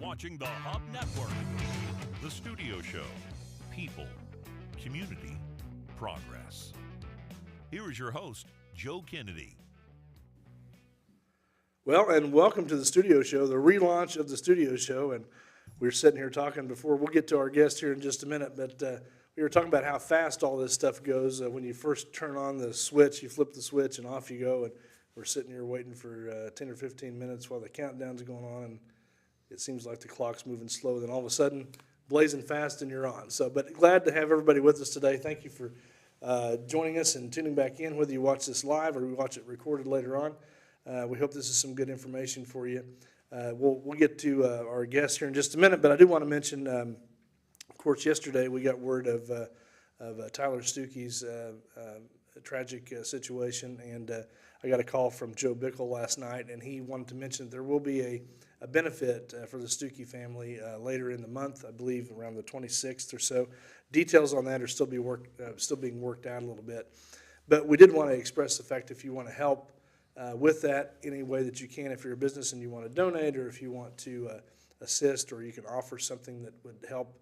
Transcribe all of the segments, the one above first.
watching the Hub Network. The Studio Show. People, community, progress. Here is your host, Joe Kennedy. Well, and welcome to the Studio Show, the relaunch of the Studio Show. And we were sitting here talking before. We'll get to our guest here in just a minute, but we were talking about how fast all this stuff goes. When you first turn on the switch, you flip the switch and off you go. And we're sitting here waiting for 10 or 15 minutes while the countdown's going on. And it seems like the clock's moving slow. Then all of a sudden, blazing fast and you're on. So, but glad to have everybody with us today. Thank you for joining us and tuning back in, whether you watch this live or we watch it recorded later on. We hope this is some good information for you. We'll get to our guest here in just a minute, but I do want to mention, of course, yesterday we got word of Tyler Stuckey's tragic situation, and I got a call from Joe Bickle last night, and he wanted to mention there will be a benefit for the Stuckey family later in the month, I believe around the 26th or so. Details on that are still being worked out a little bit, but we did want to express the fact if you want to help with that any way that you can, if you're a business and you want to donate, or if you want to assist, or you can offer something that would help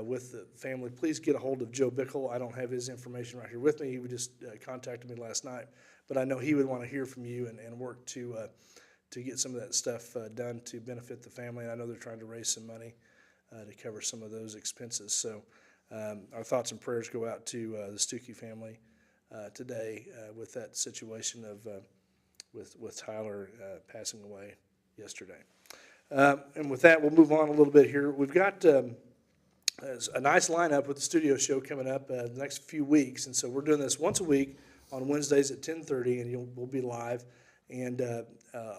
with the family, please get a hold of Joe Bickle. I don't have his information right here with me. He just contacted me last night, but I know he would want to hear from you and work to get some of that stuff done to benefit the family. And I know they're trying to raise some money to cover some of those expenses. So our thoughts and prayers go out to the Stuckey family today with that situation of with Tyler passing away yesterday. And with that, we'll move on a little bit here. We've got a nice lineup with the Studio Show coming up the next few weeks, and so we're doing this once a week on Wednesdays at 10:30, and we'll be live. And a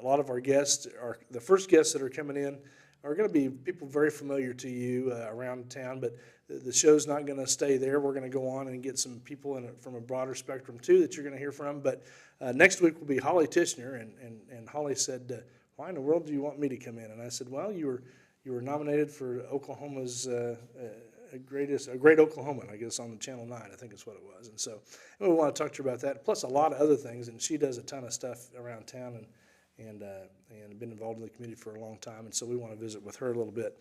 lot of our guests, the first guests that are coming in, are going to be people very familiar to you around town, but the show's not going to stay there. We're going to go on and get some people from a broader spectrum, too, that you're going to hear from. But next week will be Holly Tishner, and Holly said, why in the world do you want me to come in? And I said, well, you were nominated for Oklahoma's Great Oklahoman, I guess, on Channel 9, I think is what it was. And so we want to talk to her about that, plus a lot of other things. And she does a ton of stuff around town and been involved in the community for a long time, and so we want to visit with her a little bit.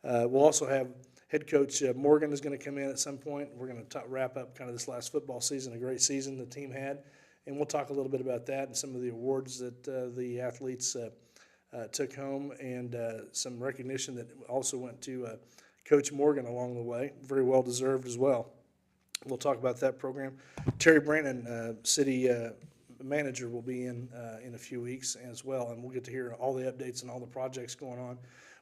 We'll also have head coach Morgan is going to come in at some point. We're going to wrap up kind of this last football season, a great season the team had, and we'll talk a little bit about that and some of the awards that the athletes took home, and some recognition that also went to Coach Morgan along the way, very well deserved as well. We'll talk about that program. Terry Brandon, city manager, will be in a few weeks as well, and we'll get to hear all the updates and all the projects going on.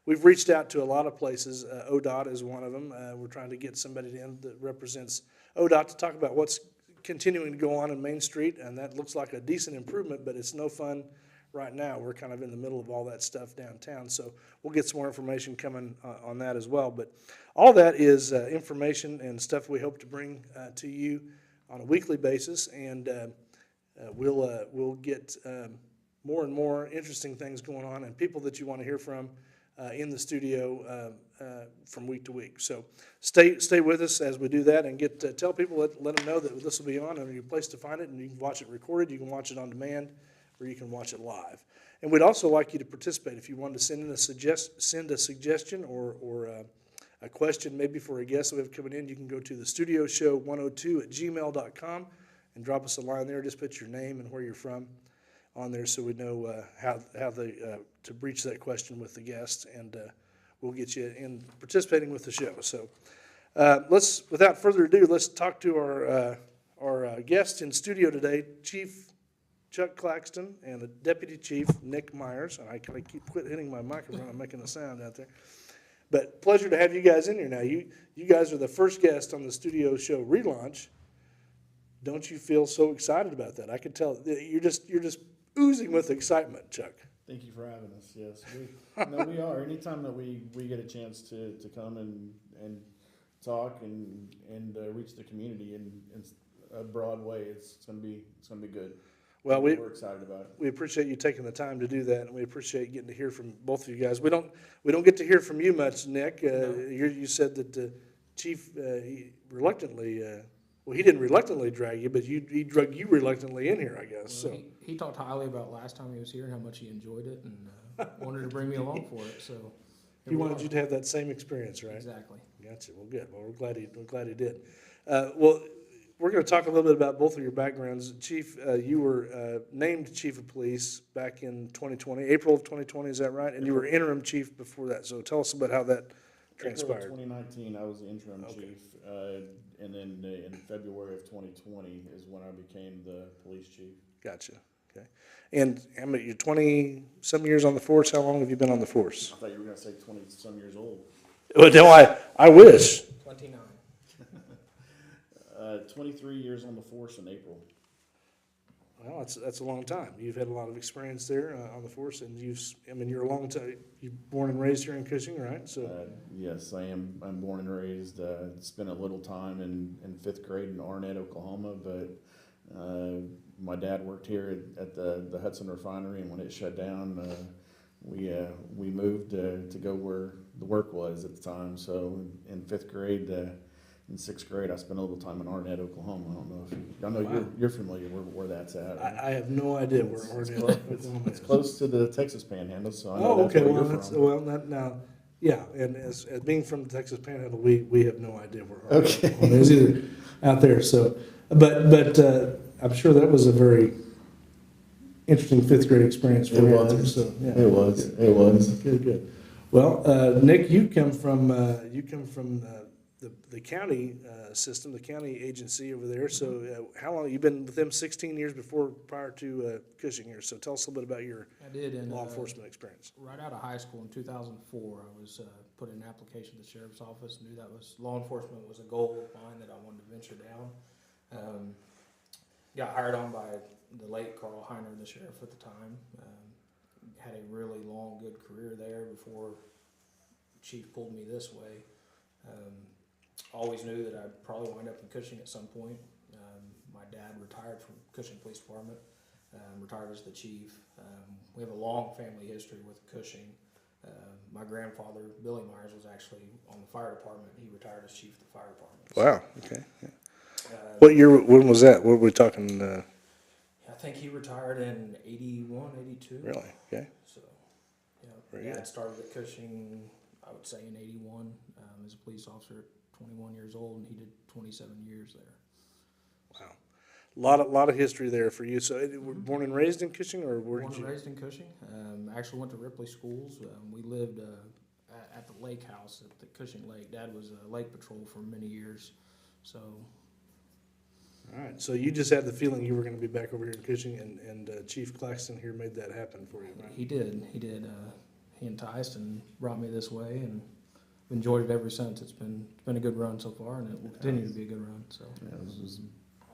We've reached out to a lot of places. ODOT is one of them. We're trying to get somebody in that represents ODOT to talk about what's continuing to go on in Main Street, and that looks like a decent improvement, but it's no fun right now. We're kind of in the middle of all that stuff downtown, so we'll get some more information coming on that as well. But all that is information and stuff we hope to bring to you on a weekly basis, and we'll get more and more interesting things going on and people that you want to hear from in the studio from week to week. So stay with us as we do that, and tell people, let them know that this will be on, and your place to find it, and you can watch it recorded, you can watch it on demand, or you can watch it live. And we'd also like you to participate. If you wanted to send a suggestion or a question maybe for a guest that we have coming in, you can go to thestudioshow102@gmail.com and drop us a line there. Just put your name and where you're from on there so we know how to breach that question with the guest, and we'll get you in participating with the show. So without further ado, let's talk to our guest in studio today, Chief Chuck Claxton and the Deputy Chief Nick Myers. And I quit hitting my microphone. I'm making a sound out there. But pleasure to have you guys in here now. You guys are the first guest on the Studio Show relaunch. Don't you feel so excited about that? I can tell you're just oozing with excitement, Chuck. Thank you for having us. Yes, we are. Anytime that we get a chance to come and talk and reach the community in a broad way, it's gonna be good. Well, we're excited about it. We appreciate you taking the time to do that, and we appreciate getting to hear from both of you guys. We don't get to hear from you much, Nick. No. You said that the Chief he reluctantly. Well, he didn't reluctantly drag you, but he drug you reluctantly in here, I guess. Well, so he talked highly about last time he was here and how much he enjoyed it, and wanted to bring me along for it. So He wanted you to have that same experience, right? Exactly. Gotcha. Well, good. Well, we're glad he did. Well, we're going to talk a little bit about both of your backgrounds. Chief, you were named chief of police back in 2020, April of 2020, is that right? And you were interim chief before that. So tell us about how that transpired. April of 2019, I was the interim Okay. chief, and then in February of 2020 is when I became the police chief. Gotcha. Okay. And how many? You're 20-some years on the force. How long have you been on the force? I thought you were going to say 20-some years old. Well, no, I wish. 29. 23 years on the force in April. Well, that's a long time. You've had a lot of experience there on the force, and you're a long time. You're born and raised here in Cushing, right? So. Yes, I am. I'm born and raised. Spent a little time in 5th grade in Arnett, Oklahoma, but my dad worked here at the Hudson Refinery, and when it shut down, we moved to go where the work was at the time. So in 5th grade, in 6th grade, I spent a little time in Arnett, Oklahoma. I don't know if I know Wow. you're familiar where that's at. Right? I have no idea where Arnett, Oklahoma It's is. close to the Texas Panhandle, so I know Oh, that's okay. where Well, you're that's from. now. Yeah, and as being from the Texas Panhandle, we have no idea where Arnett, Okay. Oklahoma is either out there. So, but I'm sure that was a very interesting 5th grade experience for It you out there. was. So, yeah. It was. It was. Good. Well, Nick, you come from the county system, the county agency over there. So, how long you've been with them? 16 years prior to Cushing here. So, tell us a little bit about your I did, and law enforcement experience. right out of high school in 2004, I was put in an application to the sheriff's office. Knew that was law enforcement was a goal of mine that I wanted to venture down. Got hired on by the late Carl Heiner, the sheriff at the time. Had a really long, good career there before Chief pulled me this way. Always knew that I'd probably wind up in Cushing at some point. My dad retired from Cushing Police Department, retired as the chief. We have a long family history with Cushing. My grandfather, Billy Myers, was actually on the fire department. He retired as chief of the fire department. Wow. Okay. Yeah. What year? When was that? What were we talking? I think he retired in 81, 82. Really? Okay. So, yeah, Very Dad good. started at Cushing, I would say in 81, as a police officer at 21 years old, and he did 27 years there. Wow. Lot of history there for you. So, were born and raised in Cushing, or where Born did and you? raised in Cushing. Actually went to Ripley schools. We lived at the lake house at the Cushing Lake. Dad was a lake patrol for many years, so All right. So you just had the feeling you were going to be back over here in Cushing, and Chief Claxton here made that happen for you, right? he did. He enticed and brought me this way, and I've enjoyed it ever since. It's been a good run so far, and it will continue to be a good run. So Yeah,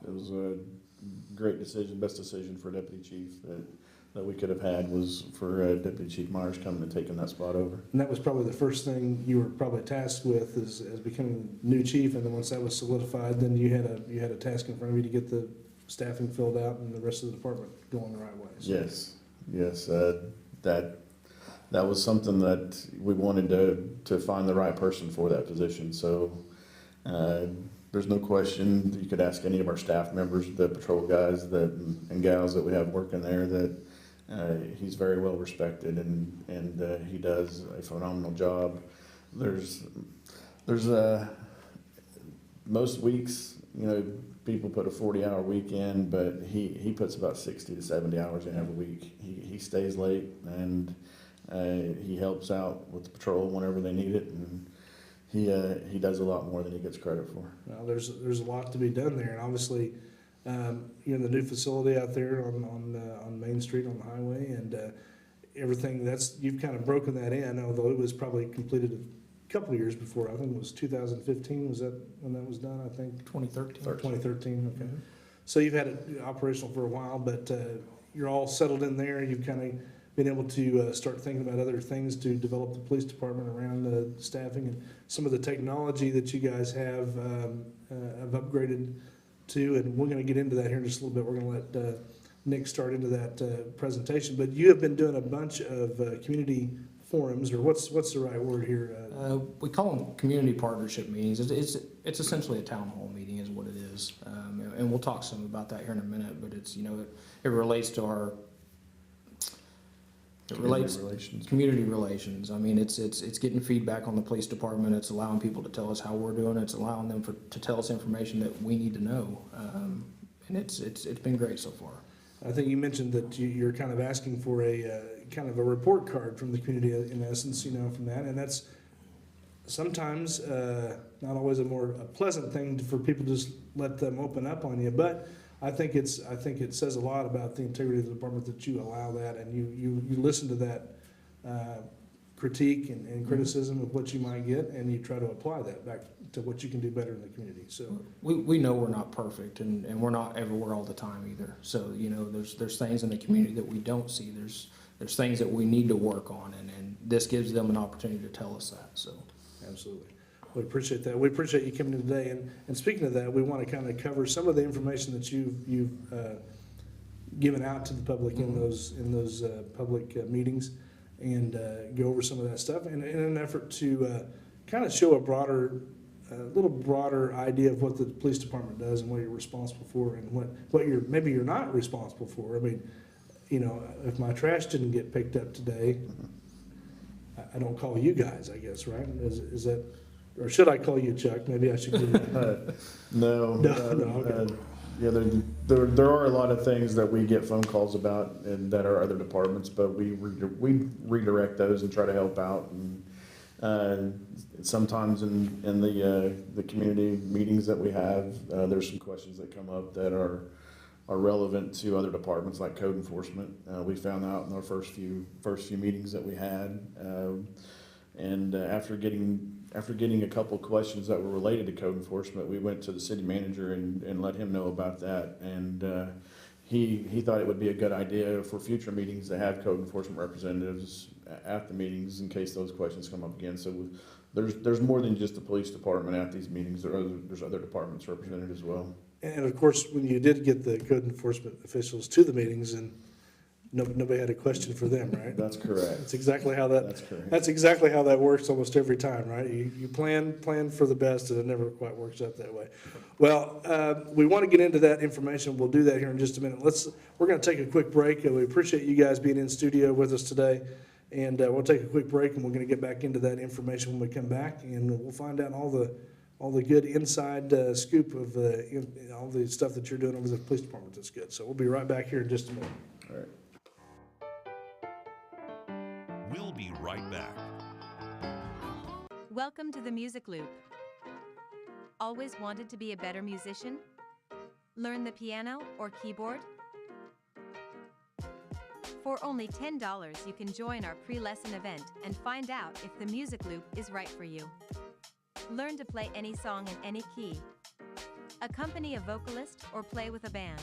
it was a great decision, best decision for deputy chief that we could have had was for Deputy Chief Myers coming and taking that spot over. And that was probably the first thing you were probably tasked with as becoming new chief, and then once that was solidified, then you had a task in front of you to get the staffing filled out and the rest of the department going the right way. So. Yes, that was something that we wanted to find the right person for that position. So there's no question. You could ask any of our staff members, the patrol guys and gals that we have working there, that he's very well respected and he does a phenomenal job. There's most weeks, people put a 40-hour week in, but he puts about 60 to 70 hours in every week. He stays late and he helps out with the patrol whenever they need it, and he does a lot more than he gets credit for. Well, there's a lot to be done there, and obviously, you're in the new facility out there on Main Street on the highway, and everything you've kind of broken that in. Although it was probably completed a couple of years before. I think it was 2015. Was that when that was done? I think 2013. 2013. Okay. Mhm. So you've had it operational for a while, but you're all settled in there. You've kind of been able to start thinking about other things to develop the police department around staffing and some of the technology that you guys have upgraded to. And we're going to get into that here in just a little bit. We're going to let Nick start into that presentation. But you have been doing a bunch of community forums, or what's the right word here? We call them community partnership meetings. It's essentially a town hall meeting is what it is. And we'll talk some about that here in a minute, but it's, it relates to our It relates relations. community relations. I mean, it's getting feedback on the police department. It's allowing people to tell us how we're doing. It's allowing them to tell us information that we need to know. And it's been great so far. I think you mentioned that you're kind of asking for a kind of a report card from the community in essence, from that, and that's sometimes not always a pleasant thing for people to just let them open up on you, but I think it says a lot about the integrity of the department that you allow that and you listen to that critique and criticism of what you might get, and you try to apply that back to what you can do better in the community. So we know we're not perfect, and we're not everywhere all the time either. So there's things in the community that we don't see. There's things that we need to work on, and this gives them an opportunity to tell us that. So absolutely. We appreciate that. We appreciate you coming in today. And speaking of that, we want to kind of cover some of the information that you've given out to the public in those public meetings, and go over some of that stuff in an effort to kind of show a little broader idea of what the police department does and what you're responsible for, and what you're not responsible for. I mean, if my trash didn't get picked up today, I don't call you guys, I guess, right? Is that? Or should I call you Chuck? Maybe I should give you No. Okay. Yeah, there are a lot of things that we get phone calls about and that are other departments, but we redirect those and try to help out. And sometimes in the community meetings that we have, there's some questions that come up that are relevant to other departments like code enforcement. We found out in our first few meetings that we had, and after getting a couple questions that were related to code enforcement, we went to the city manager and let him know about that. And he thought it would be a good idea for future meetings to have code enforcement representatives at the meetings in case those questions come up again. So there's more than just the police department at these meetings. There's other departments represented as well. And of course, when you did get the code enforcement officials to the meetings, and nobody had a question for them, right? That's correct. That's exactly how that. That's correct. That's exactly how that works almost every time, right? You plan for the best, and it never quite works out that way. Well, we want to get into that information. We'll do that here in just a minute. We're going to take a quick break. We appreciate you guys being in studio with us today, and we'll take a quick break, and we're going to get back into that information when we come back, and we'll find out all the good inside scoop of all the stuff that you're doing over the police department that's good. So we'll be right back here in just a minute. All right. We'll be right back. Welcome to the Music Loop. Always wanted to be a better musician? Learn the piano or keyboard? For only $10, you can join our pre-lesson event and find out if the Music Loop is right for you. Learn to play any song in any key, accompany a vocalist, or play with a band.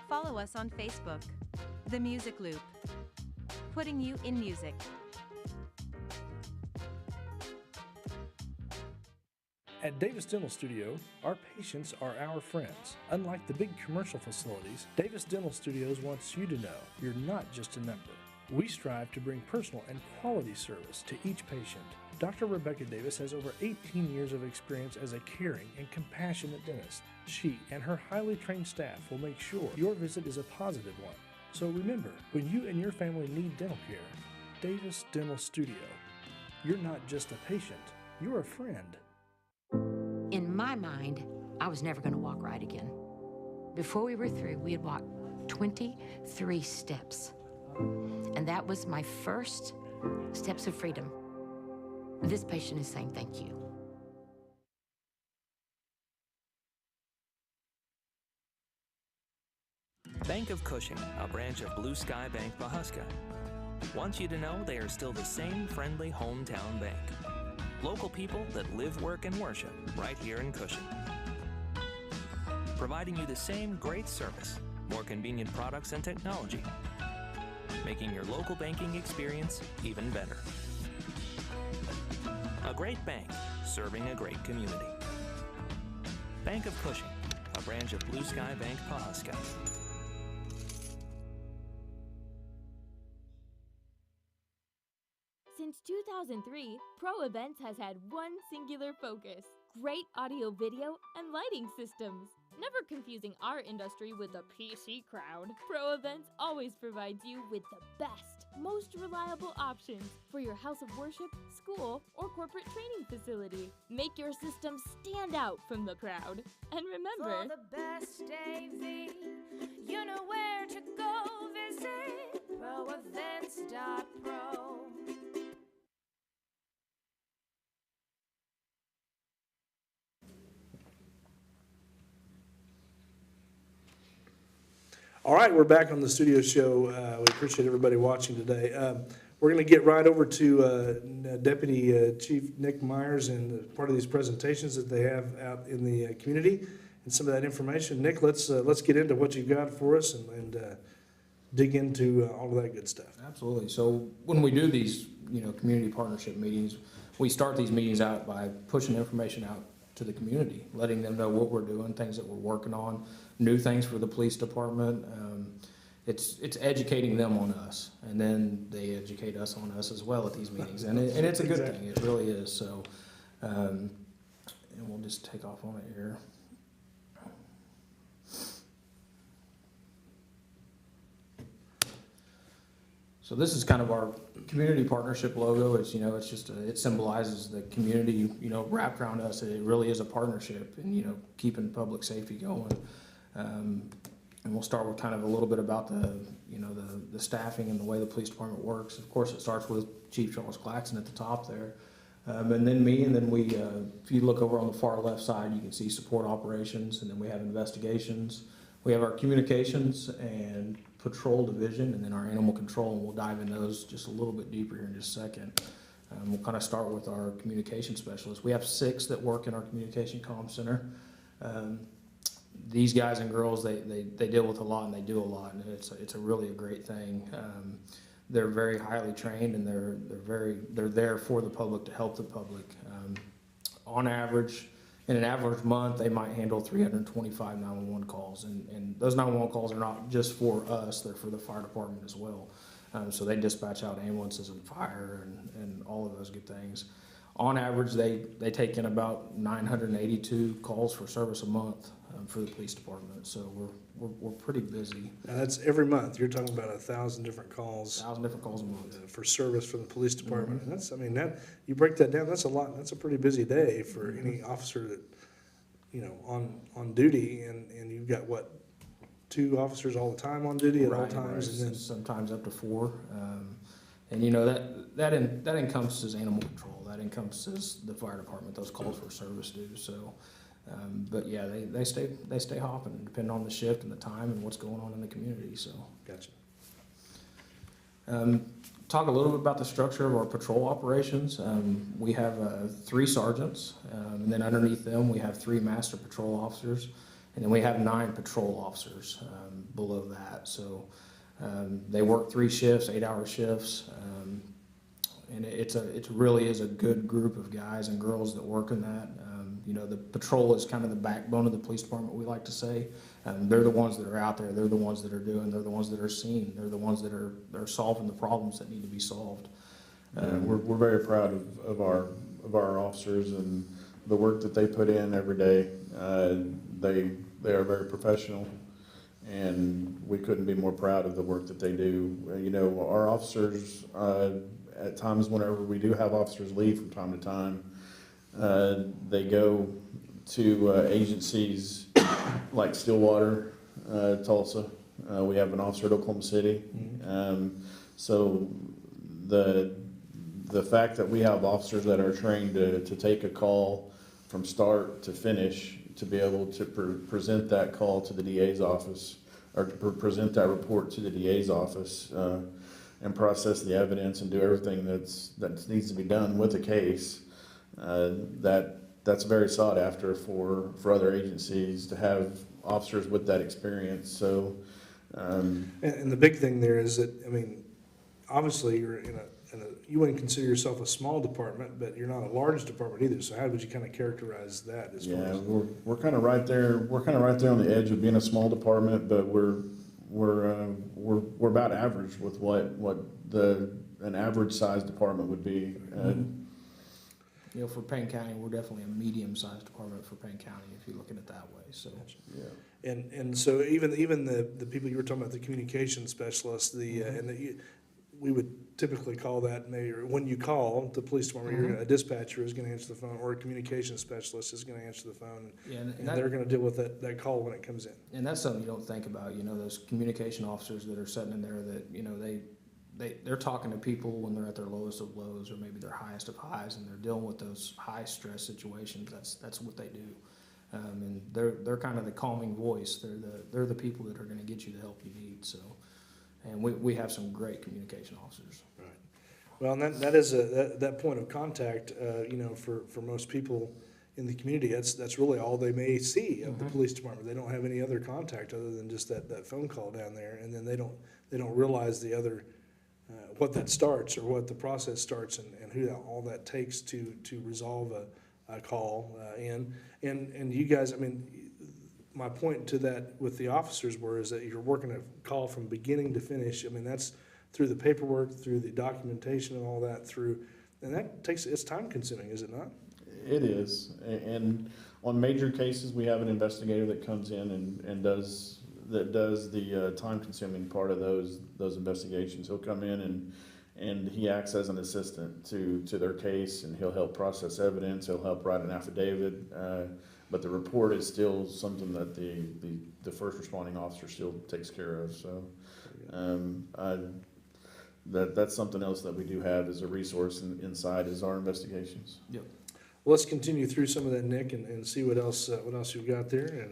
Follow us on Facebook. The Music Loop. Putting you in music. At Davis Dental Studio, our patients are our friends. Unlike the big commercial facilities, Davis Dental Studios wants you to know you're not just a number. We strive to bring personal and quality service to each patient. Dr. Rebecca Davis has over 18 years of experience as a caring and compassionate dentist. She and her highly trained staff will make sure your visit is a positive one. So remember, when you and your family need dental care, Davis Dental Studio. You're not just a patient, you're a friend. In my mind, I was never going to walk right again. Before we were through, we had walked 23 steps. And that was my first steps of freedom. This patient is saying thank you. Bank of Cushing, a branch of Blue Sky Bank Pawhuska, wants you to know they are still the same friendly hometown bank. Local people that live, work, and worship right here in Cushing. Providing you the same great service, more convenient products and technology, making your local banking experience even better. A great bank, serving a great community. Bank of Cushing, a branch of Blue Sky Bank Pawhuska. Since 2003, Pro Events has had one singular focus: great audio, video, and lighting systems. Never confusing our industry with the PC crowd, Pro Events always provides you with the best, most reliable options for your house of worship, school, or corporate training facility. Make your system stand out from the crowd. And remember, for the best AV, you know where to go visit proevents.pro. All right, we're back on the studio show. We appreciate everybody watching today. We're going to get right over to Deputy Chief Nick Myers and part of these presentations that they have out in the community and some of that information. Nick, let's get into what you've got for us and dig into all of that good stuff. Absolutely. So when we do these, community partnership meetings, we start these meetings out by pushing information out to the community, letting them know what we're doing, things that we're working on, new things for the police department. It's educating them on us, and then they educate us on us as well at these meetings, and it's a good thing. It really is. So, and we'll just take off on it here. So this is kind of our community partnership logo. It's, it's just, it symbolizes the community, wrapped around us. It really is a partnership and, keeping public safety going. And we'll start with kind of a little bit about the staffing and the way the police department works. Of course, it starts with Chief Charles Claxton at the top there. And then me, and then we, if you look over on the far left side, you can see support operations, and then we have investigations. We have our communications and patrol division, and then our animal control, and we'll dive in those just a little bit deeper here in just a second. We'll kind of start with our communication specialists. We have 6 that work in our communication comm center. These guys and girls, they deal with a lot, and they do a lot, and it's really a great thing. They're very highly trained, and they're there for the public to help the public. On average, in an average month, they might handle 325 911 calls, and those 911 calls are not just for us, they're for the fire department as well. So they dispatch out ambulances and fire and all of those good things. On average, they take in about 982 calls for service a month for the police department, so we're pretty busy. Now that's every month. You're talking about 1,000 different calls. 1,000 different calls a month. For service for the police department. Mm-hmm. And that you break that down, that's a lot. That's a pretty busy day for any officer that, on duty, and you've got 2 officers all the time on duty at all times, and then sometimes up to 4. And that encompasses animal control. That encompasses the fire department. Those calls for service do. So, but yeah, they stay hopping, depending on the shift and the time and what's going on in the community. So, gotcha. Talk a little bit about the structure of our patrol operations. We have 3 sergeants, and then underneath them we have 3 master patrol officers, and then we have 9 patrol officers below that. So they work 3 shifts, 8-hour shifts, and it really is a good group of guys and girls that work in that. The patrol is kind of the backbone of the police department, we like to say. They're the ones that are out there. They're the ones that are doing. They're the ones that are seen. They're the ones that are solving the problems that need to be solved. We're very proud of our officers and the work that they put in every day. They are very professional, and we couldn't be more proud of the work that they do. Our officers, at times whenever we do have officers leave from time to time, they go to agencies like Stillwater, Tulsa. We have an officer at Oklahoma City. So the fact that we have officers that are trained to take a call from start to finish, to be able to present that call to the DA's office, or to present that report to the DA's office, and process the evidence and do everything that needs to be done with a case, that's very sought after for other agencies to have officers with that experience. So, and the big thing there is that, obviously you're you wouldn't consider yourself a small department, but you're not a large department either. So how would you kind of characterize that? We're kind of right there. We're kind of right there on the edge of being a small department, but we're about average with what an average size department would be. you know, for Payne County, we're definitely a medium-sized department for Payne County, if you look at it that way, so. Yeah. And so even the people you were talking about, the communication specialists, we would typically call that maybe, or when you call the police department, a dispatcher is gonna answer the phone, or a communication specialist is gonna answer the phone. Yeah, And they're gonna deal with that call when it comes in. And that's something you don't think about, you know, those communication officers that are sitting in there that, you know, they're talking to people when they're at their lowest of lows or maybe their highest of highs, and they're dealing with those high stress situations. That's what they do. And they're kind of the calming voice. They're the people that are gonna get you the help you need, so. And we have some great communication officers. Right. Well, and that is that point of contact, you know, for most people in the community, that's really all they may see of the police department. They don't have any other contact other than just that phone call down there, and then they don't realize the other, what that starts or what the process starts and who all that takes to resolve a call in. And you guys, I mean, my point to that with the officers is that you're working a call from beginning to finish. I mean, that's through the paperwork, through the documentation and all that and that it's time consuming, is it not? It is, and on major cases, we have an investigator that comes in and does the time-consuming part of those investigations. He'll come in and he acts as an assistant to their case, and he'll help process evidence. He'll help write an affidavit, but the report is still something that the first responding officer still takes care of. So that's something else that we do have as a resource inside is our investigations. Yep. Well, let's continue through some of that, Nick, and see what else you've got there.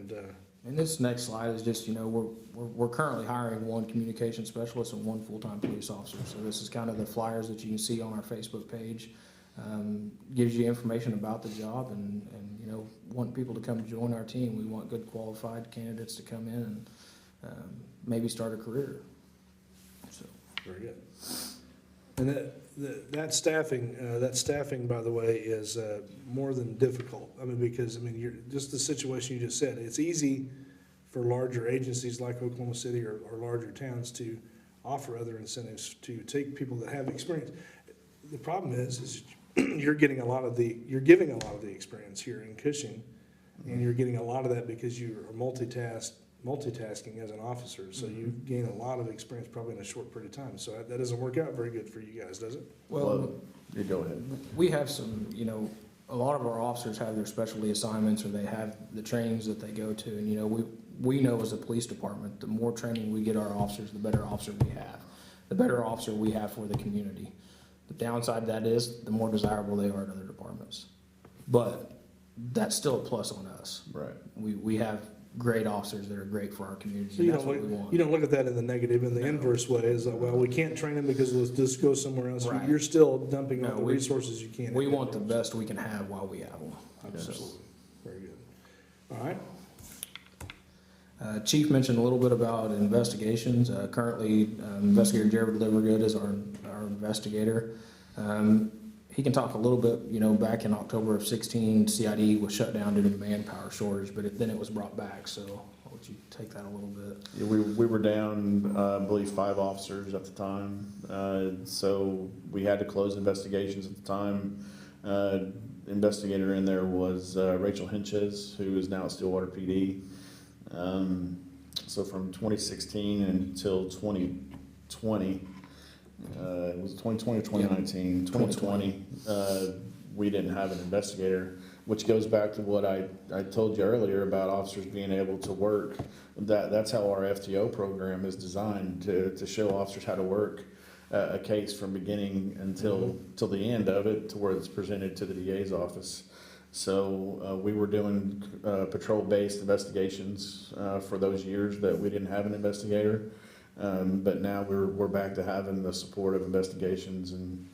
And this next slide is just, you know, we're currently hiring one communication specialist and one full-time police officer. So this is kind of the flyers that you can see on our Facebook page. Gives you information about the job and you know, want people to come join our team. We want good qualified candidates to come in and maybe start a career. So. Very good. And that staffing, by the way, is more than difficult. I mean, because you're just the situation you just said. It's easy for larger agencies like Oklahoma City or larger towns to offer other incentives to take people that have experience. The problem is you're giving a lot of the experience here in Cushing, and you're getting a lot of that because you are multitasking as an officer, so you gain a lot of experience probably in a short period of time. So that doesn't work out very good for you guys, does it? Well, you go ahead. We have some, you know, a lot of our officers have their specialty assignments or they have the trainings that they go to, and you know, we know as a police department, the more training we get our officers, the better officer we have, the better officer we have for the community. The downside of that is the more desirable they are in other departments, but that's still a plus on us. Right. We have great officers that are great for our community. So you don't look at that in the negative. In the inverse way is like, well, we can't train them because let's just go somewhere else. Right. You're still dumping all the resources you can. We want the best we can have while we have them. Absolutely. Very good. All right. Chief mentioned a little bit about investigations. Currently, Investigator Jared Livergood is our investigator. He can talk a little bit, you know, back in October of 16, CID was shut down due to manpower shortage, but then it was brought back. So I'll let you take that a little bit. Yeah, we were down, I believe, 5 officers at the time. So we had to close investigations at the time. Investigator in there was Rachel Hinches, who is now at Stillwater PD. So from 2016 until 2020, it was 2020 or 2019, 2020, we didn't have an investigator, which goes back to what I told you earlier about officers being able to work. That's how our FTO program is designed, to show officers how to work a case from beginning until the end of it, to where it's presented to the DA's office. So we were doing patrol-based investigations for those years that we didn't have an investigator. But now we're back to having the support of investigations and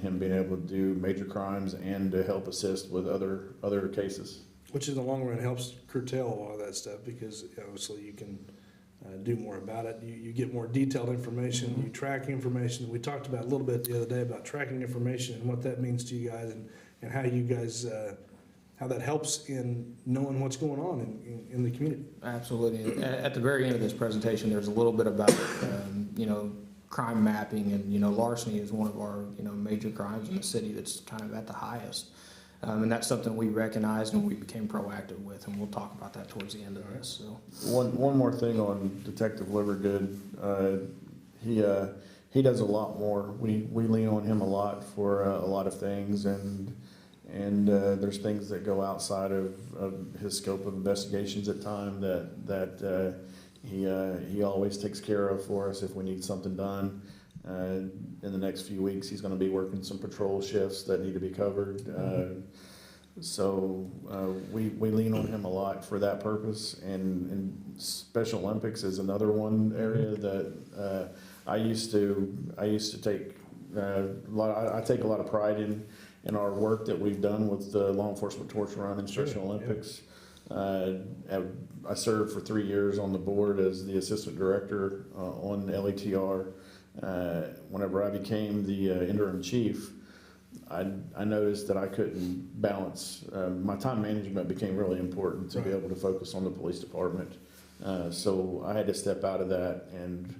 him being able to do major crimes and to help assist with other cases. Which in the long run helps curtail a lot of that stuff, because obviously you can do more about it. You get more detailed information, you track information. We talked about a little bit the other day about tracking information and what that means to you guys, and how you guys how that helps in knowing what's going on in the community. Absolutely. At the very end of this presentation, there's a little bit about, you know, crime mapping, and, you know, larceny is one of our, you know, major crimes in the city that's kind of at the highest. And that's something we recognized and we became proactive with, and we'll talk about that towards the end of this. So, One more thing on Detective Livergood. He does a lot more. We lean on him a lot for a lot of things, and there's things that go outside of his scope of investigations at time that he always takes care of for us if we need something done. In the next few weeks, he's going to be working some patrol shifts that need to be covered. So we lean on him a lot for that purpose. And Special Olympics is another one area that I used to take I take a lot of pride in our work that we've done with the Law Enforcement Torch Run and Special Olympics. I served for 3 years on the board as the assistant director on LETR. Whenever I became the interim chief, I noticed that I couldn't balance. My time management became really important to be able to focus on the police department. So I had to step out of that, and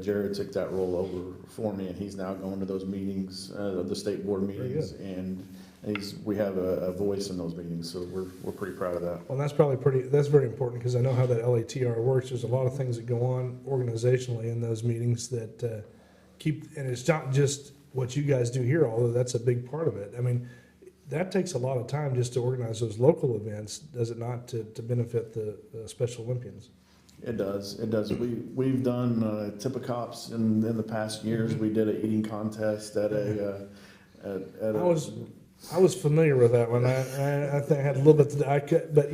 Jared took that role over for me, and he's now going to those meetings, the state board meetings, and we have a voice in those meetings, so we're pretty proud of that. Well, that's very important, because I know how that LATR works. There's a lot of things that go on organizationally in those meetings that and it's not just what you guys do here, although that's a big part of it. I mean, that takes a lot of time just to organize those local events, does it not, to benefit the Special Olympians? It does. We've done Tip of Cops in the past years. We did an eating contest at I was familiar with that one. I think I had a little bit. But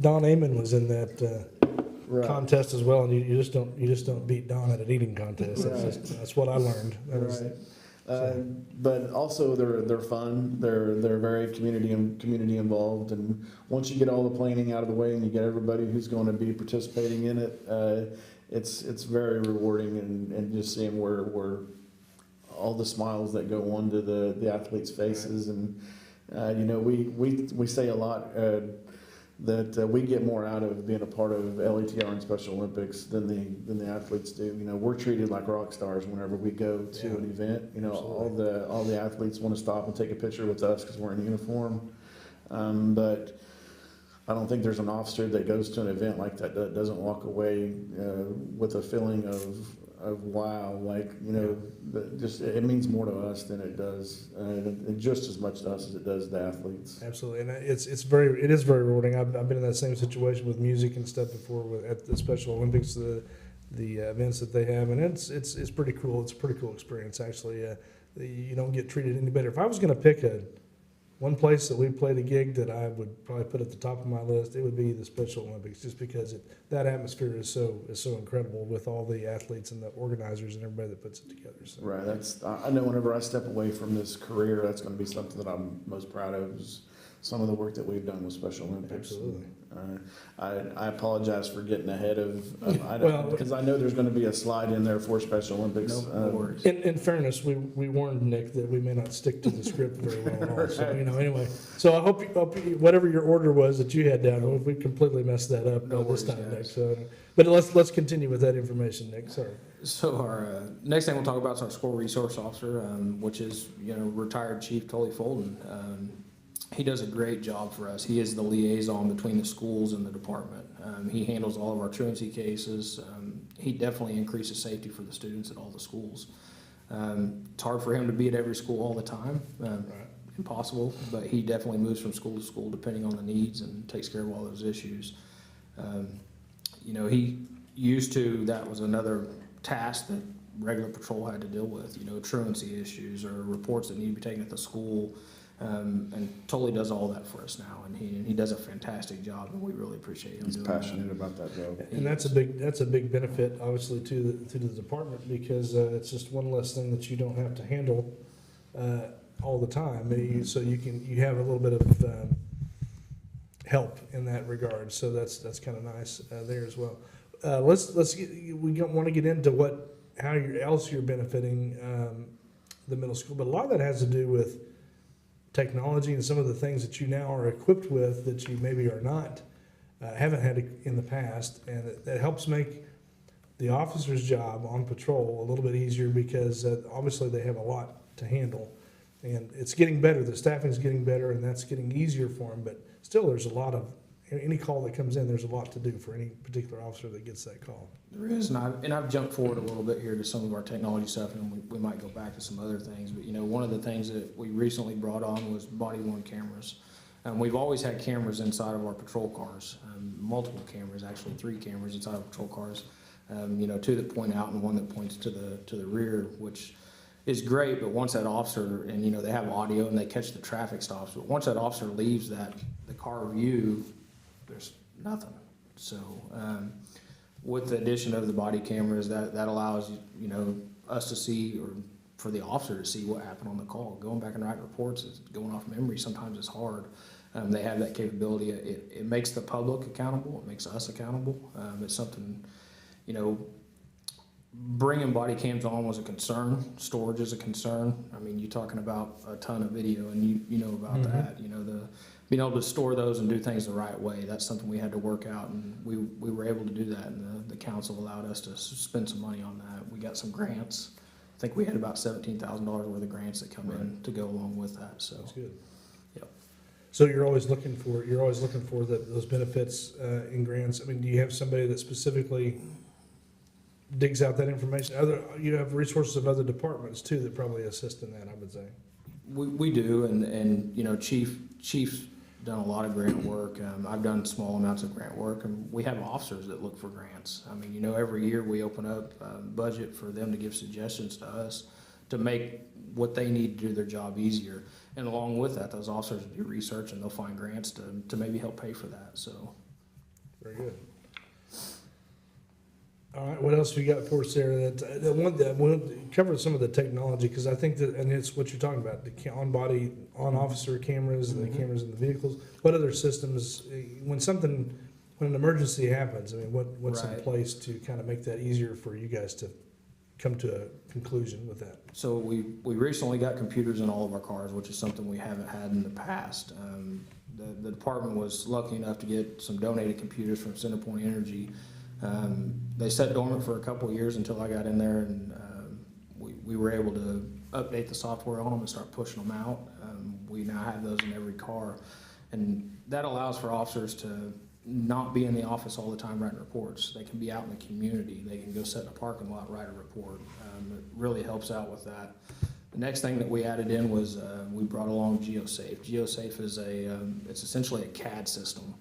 Don Amon was in that contest as well, and you just don't beat Don at an eating contest. That's what I learned. But also they're fun. They're very community involved, and once you get all the planning out of the way and you get everybody who's going to be participating in it, it's very rewarding, and just seeing where all the smiles that go onto the athletes' faces, and we say a lot that we get more out of being a part of LETR and Special Olympics than the athletes do. We're treated like rock stars whenever we go to an event. All the athletes want to stop and take a picture with us because we're in uniform, but I don't think there's an officer that goes to an event like that doesn't walk away with a feeling of wow, it means more to us than it does, just as much to us as it does to athletes. Absolutely, and it is very rewarding. I've been in that same situation with music and stuff before at the Special Olympics, the events that they have, and it's pretty cool. It's a pretty cool experience, actually. You don't get treated any better. If I was going to pick one place that we played a gig that I would probably put at the top of my list, it would be the Special Olympics, just because that atmosphere is so incredible with all the athletes and the organizers and everybody that puts it together. So. Right. I know whenever I step away from this career, that's going to be something that I'm most proud of, is some of the work that we've done with Special Olympics. Absolutely. I apologize for getting ahead because I know there's going to be a slide in there for Special Olympics. No worries. In fairness, we warned Nick that we may not stick to the script very well at all. So anyway, so I hope whatever your order was that you had down, we completely messed that up this time, Nick. So, but let's continue with that information, Nick. Sorry. So our next thing we'll talk about is our school resource officer, which is retired Chief Tully Folden. He does a great job for us. He is the liaison between the schools and the department. He handles all of our truancy cases. He definitely increases safety for the students at all the schools. It's hard for him to be at every school all the time. Impossible, but he definitely moves from school to school depending on the needs and takes care of all those issues. He used to, that was another task that regular patrol had to deal with, truancy issues or reports that need to be taken at the school. And Tully does all that for us now, and he does a fantastic job, and we really appreciate him. He's passionate about that job, and that's a big benefit, obviously, to the department, because it's just one less thing that you don't have to handle all the time. So you have a little bit of help in that regard. So that's kind of nice there as well. We want to get into how you're benefiting the middle school, but a lot of that has to do with technology and some of the things that you now are equipped with that you maybe are not, haven't had in the past, and that helps make the officer's job on patrol a little bit easier, because obviously they have a lot to handle, And it's getting better, the staffing's getting better, and that's getting easier for them, but still, there's a lot of, any call that comes in, there's a lot to do for any particular officer that gets that call. There is, and I've jumped forward a little bit here to some of our technology stuff, and we might go back to some other things. But one of the things that we recently brought on was body-worn cameras. We've always had cameras inside of our patrol cars, multiple cameras, actually 3 cameras inside of patrol cars. 2 that point out and 1 that points to the rear, which is great. But once that officer, and they have audio and they catch the traffic stops, but once that officer leaves the car view, there's nothing. So with the addition of the body cameras, that allows us to see, or for the officer to see what happened on the call. Going back and writing reports is going off memory. Sometimes it's hard. They have that capability. It makes the public accountable. It makes us accountable. It's something, bringing body cams on was a concern. Storage is a concern. I mean, you're talking about a ton of video, and you know about that. Being able to store those and do things the right way, that's something we had to work out, and we were able to do that, and the council allowed us to spend some money on that. We got some grants. I think we had about $17,000 worth of grants that come in to go along with that. So That's good. Yep. So you're always looking for those benefits in grants. I mean, do you have somebody that specifically digs out that information? You have resources of other departments too that probably assist in that, I would say. We do, and Chief's done a lot of grant work. I've done small amounts of grant work, and we have officers that look for grants. I mean, every year we open up a budget for them to give suggestions to us to make what they need to do their job easier. And along with that, those officers do research, and they'll find grants to maybe help pay for that. So, very good. All right, what else we got for us there? We'll cover some of the technology, because I think that, and it's what you're talking about, the on-body, on-officer cameras and the cameras in the vehicles. What other systems, when an emergency happens, I mean, what's in place to kind of make that easier for you guys to come to a conclusion with that? So we recently got computers in all of our cars, which is something we haven't had in the past. The department was lucky enough to get some donated computers from Centerpoint Energy. They sat dormant for a couple of years until I got in there, and we were able to update the software on them and start pushing them out. We now have those in every car, and that allows for officers to not be in the office all the time writing reports. They can be out in the community. They can go sit in a parking lot, write a report. It really helps out with that. The next thing that we added in was we brought along GeoSafe. GeoSafe is it's essentially a CAD system.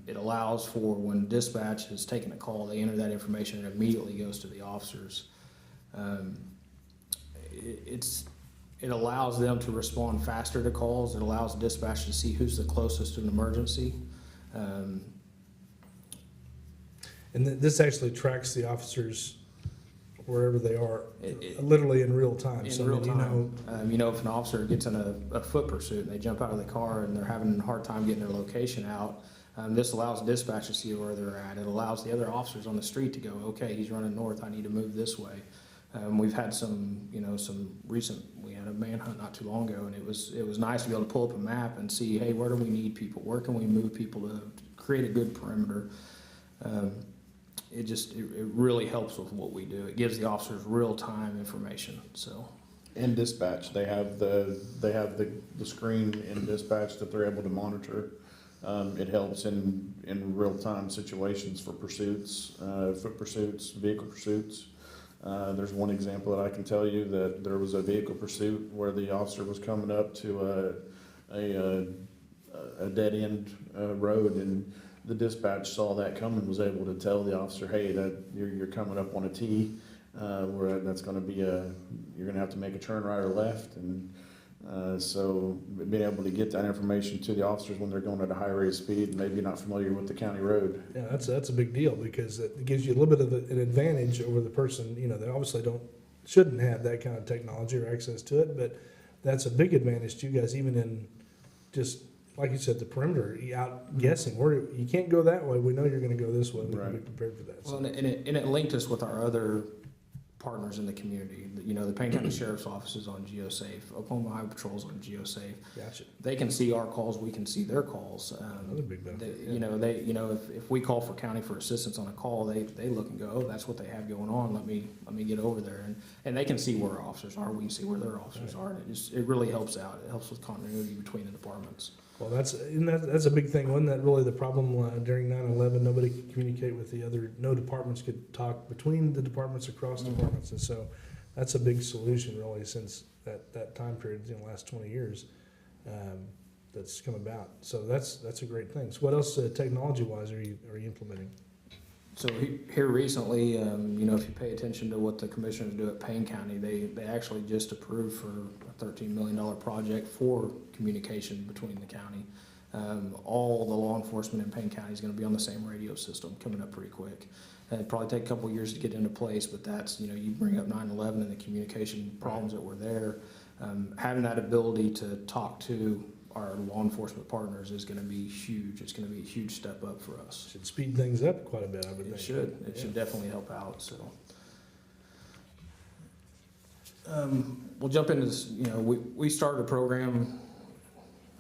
It allows for when dispatch is taking a call, they enter that information and it immediately goes to the officers. It allows them to respond faster to calls. It allows dispatch to see who's the closest to an emergency. And this actually tracks the officers wherever they are, literally in real time. In real time. If an officer gets in a foot pursuit and they jump out of the car and they're having a hard time getting their location out, this allows dispatch to see where they're at. It allows the other officers on the street to go, okay, he's running north, I need to move this way. We've had some recent, we had a manhunt not too long ago, and it was nice to be able to pull up a map and see, hey, where do we need people? Where can we move people to create a good perimeter? It really helps with what we do. It gives the officers real-time information, so. In dispatch, they have the screen in dispatch that they're able to monitor. It helps in real-time situations for pursuits, foot pursuits, vehicle pursuits. There's one example that I can tell you, that there was a vehicle pursuit where the officer was coming up to a dead-end road, and the dispatch saw that coming, was able to tell the officer, hey, that you're coming up on a T, where that's going to be you're going to have to make a turn right or left, and so being able to get that information to the officers when they're going at a high rate of speed and maybe not familiar with the county road. Yeah, that's a big deal, because it gives you a little bit of an advantage over the person, they obviously shouldn't have that kind of technology or access to it, but that's a big advantage to you guys, even in just, like you said, the perimeter, out guessing, where you can't go that way, we know you're gonna go this way, we can be prepared for that. Well, and it linked us with our other partners in the community. You know, the Payne County Sheriff's Office is on GeoSafe. Oklahoma Highway Patrol's on GeoSafe. Gotcha. They can see our calls, we can see their calls. Another big benefit. You know, if we call for county for assistance on a call, they look and go, oh, that's what they have going on. Let me get over there, and they can see where our officers are. We can see where their officers are, and it really helps out. It helps with continuity between the departments. Well, that's a big thing. Wasn't that really the problem during 9/11? Nobody could communicate with the other. No departments could talk between the departments across departments, and so that's a big solution really since that time period, last 20 years, that's come about. So that's a great thing. So what else technology-wise are you implementing? So here recently, you know, if you pay attention to what the commissioners do at Payne County, they actually just approved for a $13 million project for communication between the county. All the law enforcement in Payne County is going to be on the same radio system, coming up pretty quick. It'd probably take a couple of years to get into place, but that's, you know, you bring up 9/11 and the communication problems that were there. Having that ability to talk to our law enforcement partners is going to be huge. It's going to be a huge step up for us. Should speed things up quite a bit, I would think. It should. It should definitely help out. So, we'll jump into this. You know, we started a program,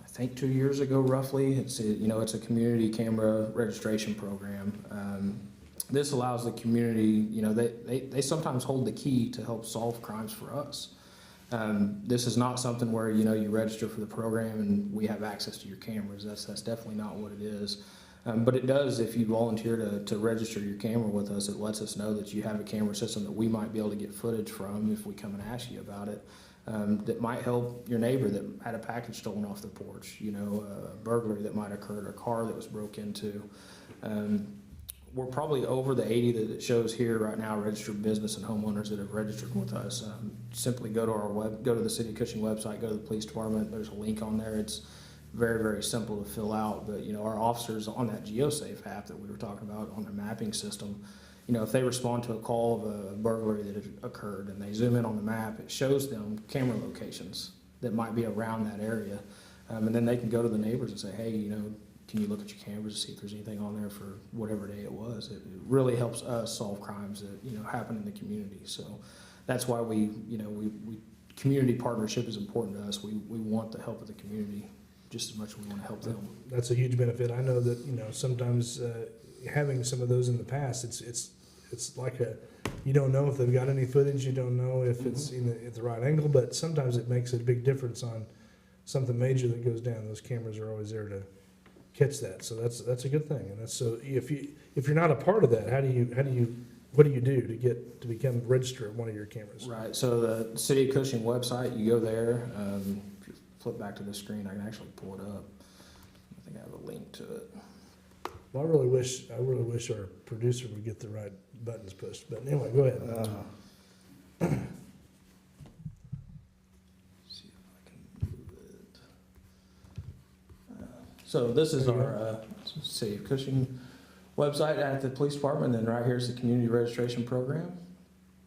I think 2 years ago, roughly. It's a community camera registration program. This allows the community. You know, they sometimes hold the key to help solve crimes for us. This is not something where, you know, you register for the program and we have access to your cameras. That's definitely not what it is. But it does, if you volunteer to register your camera with us, it lets us know that you have a camera system that we might be able to get footage from if we come and ask you about it. That might help your neighbor that had a package stolen off their porch, you know, a burglary that might occur, or a car that was broke into. We're probably over the 80 that it shows here right now, registered business and homeowners that have registered with us. Simply go to the City of Cushing website, go to the police department. There's a link on there. It's very, very simple to fill out. But, you know, our officers on that GeoSafe app that we were talking about on their mapping system, you know, if they respond to a call of a burglary that had occurred and they zoom in on the map, it shows them camera locations that might be around that area. And then they can go to the neighbors and say, hey, you know, can you look at your cameras to see if there's anything on there for whatever day it was? It really helps us solve crimes that, you know, happen in the community. So that's why we community partnership is important to us. We want the help of the community just as much as we want to help them. That's a huge benefit. I know that, you know, sometimes having some of those in the past, it's like you don't know if they've got any footage, you don't know if it's at the right angle, but sometimes it makes a big difference on something major that goes down. Those cameras are always there to catch that, so that's a good thing. And that's, so if you're not a part of that, what do you do to become registered on one of your cameras? Right. So the City of Cushing website, you go there. If you flip back to the screen, I can actually pull it up. I think I have a link to it. Well, I really wish our producer would get the right buttons pushed. But anyway, go ahead. See if I can move it. So this is our City of Cushing website at the police department, and then right here is the community registration program.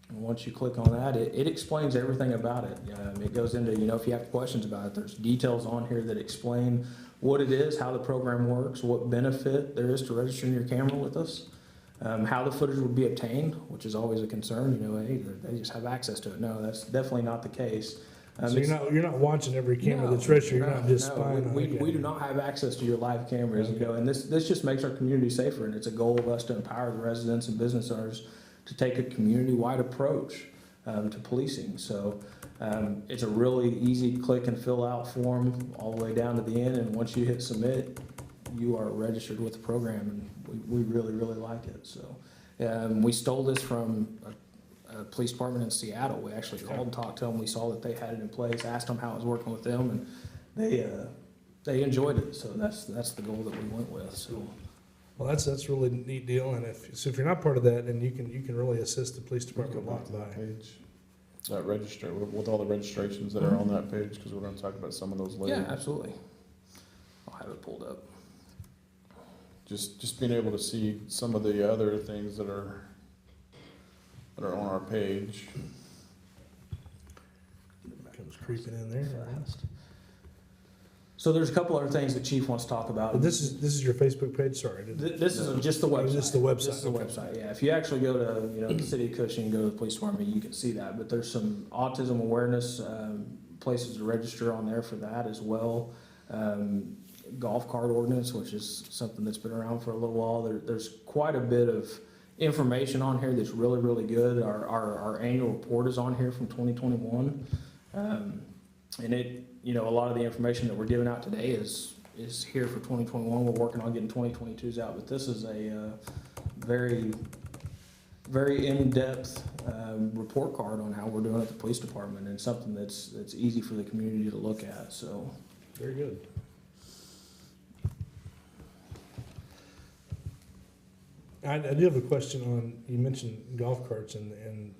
And once you click on that, it explains everything about it. It goes into, you know, if you have questions about it, there's details on here that explain what it is, how the program works, what benefit there is to registering your camera with us, how the footage would be obtained, which is always a concern. You know, hey, they just have access to it. No, that's definitely not the case. So you're not watching every camera that's registered. You're not just spying on it. We do not have access to your live cameras. Okay. And this just makes our community safer, and it's a goal of us to empower the residents and business owners to take a community-wide approach to policing. So it's a really easy click and fill out form all the way down to the end, and once you hit submit, you are registered with the program, and we really, really like it. So we stole this from a police department in Seattle. We actually called and talked to them. We saw that they had it in place, asked them how it was working with them, and they enjoyed it. So that's the goal that we went with. So. Well, that's a really neat deal, and if you're not part of that, then you can really assist the police department a lot by page. That register with all the registrations that are on that page, because we're going to talk about some of those later. Yeah, absolutely. I'll have it pulled up. Just being able to see some of the other things that are on our page. Comes creeping in there. Fast. So there's a couple other things that Chief wants to talk about. But this is your Facebook page, sorry. This is just the website. Just the website. This is the website, yeah. If you actually go to, the city of Cushing, go to the police department, you can see that. But there's some autism awareness places to register on there for that as well. Golf cart ordinance, which is something that's been around for a little while. There's quite a bit of information on here that's really, really good. Our annual report is on here from 2021. And it, a lot of the information that we're giving out today is here for 2021. We're working on getting 2022s out, but this is a very, very in-depth report card on how we're doing at the police department, and something that's easy for the community to look at. So Very good. I do have a question on, you mentioned golf carts and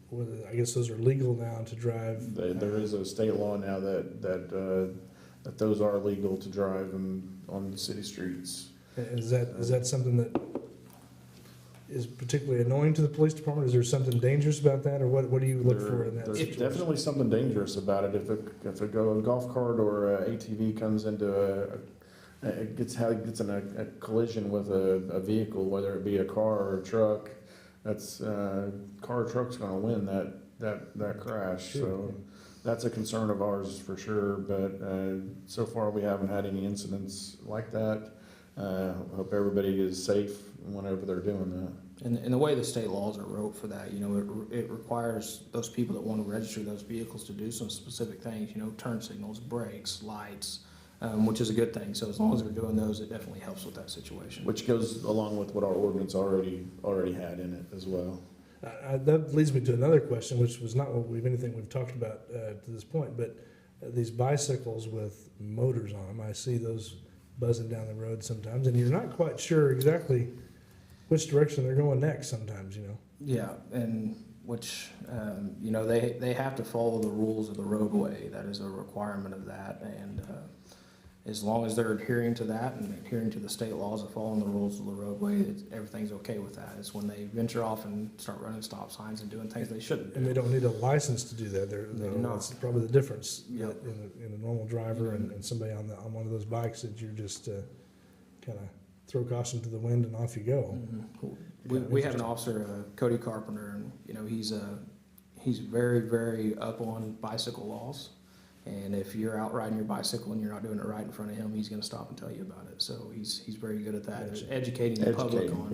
whether, I guess those are legal now to drive. There is a state law now that those are legal to drive on city streets. Is that something that is particularly annoying to the police department? Is there something dangerous about that, or what do you look for in that There's situation? definitely something dangerous about it. If a golf cart or a ATV comes into gets in a collision with a vehicle, whether it be a car or a truck, that's car or truck's going to win that crash. Sure. So that's a concern of ours for sure. But so far we haven't had any incidents like that. Hope everybody is safe whenever they're doing that. And the way the state laws are wrote for that, it requires those people that want to register those vehicles to do some specific things, turn signals, brakes, lights, which is a good thing. So as long as they're doing those, it definitely helps with that situation. Which goes along with what our ordinance already had in it as well. That leads me to another question, which was not anything we've talked about to this point, but these bicycles with motors on them, I see those buzzing down the road sometimes, and you're not quite sure exactly which direction they're going next sometimes, Yeah, and which, they have to follow the rules of the roadway. That is a requirement of that, and as long as they're adhering to that and adhering to the state laws of following the rules of the roadway, everything's okay with that. It's when they venture off and start running stop signs and doing things they shouldn't do. And they don't need a license to do that. They do not. That's probably the difference Yep. in a normal driver and somebody on one of those bikes that you're just kind of throw caution to the wind and off you go. Mm-hmm. We have an officer, Cody Carpenter, and he's very, very up on bicycle laws. And if you're out riding your bicycle and you're not doing it right in front of him, he's going to stop and tell you about it. So he's very good at that, educating the public on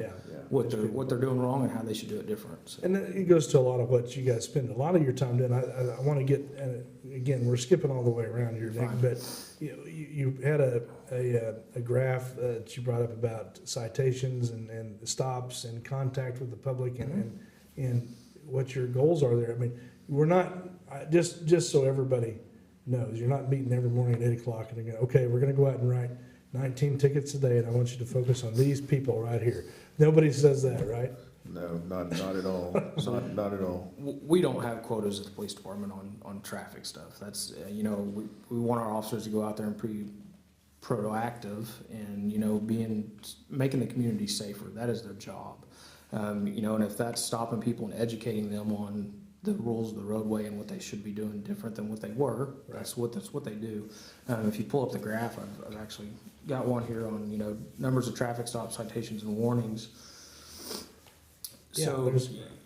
what they're doing wrong and how they should do it different. So. And it goes to a lot of what you guys spend a lot of your time doing. I want to get, again, we're skipping all the way around here, Nick, but you had a graph that you brought up about citations and stops and contact with the public and what your goals are there. I mean, we're not, just so everybody knows, you're not meeting every morning at 8 o'clock and you're going, okay, we're going to go out and write 19 tickets a day and I want you to focus on these people right here. Nobody says that, right? No, not at all. not at all. We don't have quotas at the police department on traffic stuff. That's, we want our officers to go out there and be proactive and, making the community safer. That is their job. And if that's stopping people and educating them on the rules of the roadway and what they should be doing different than what they were, that's what they do. If you pull up the graph, I've actually got one here on, numbers of traffic stops, citations, and warnings. So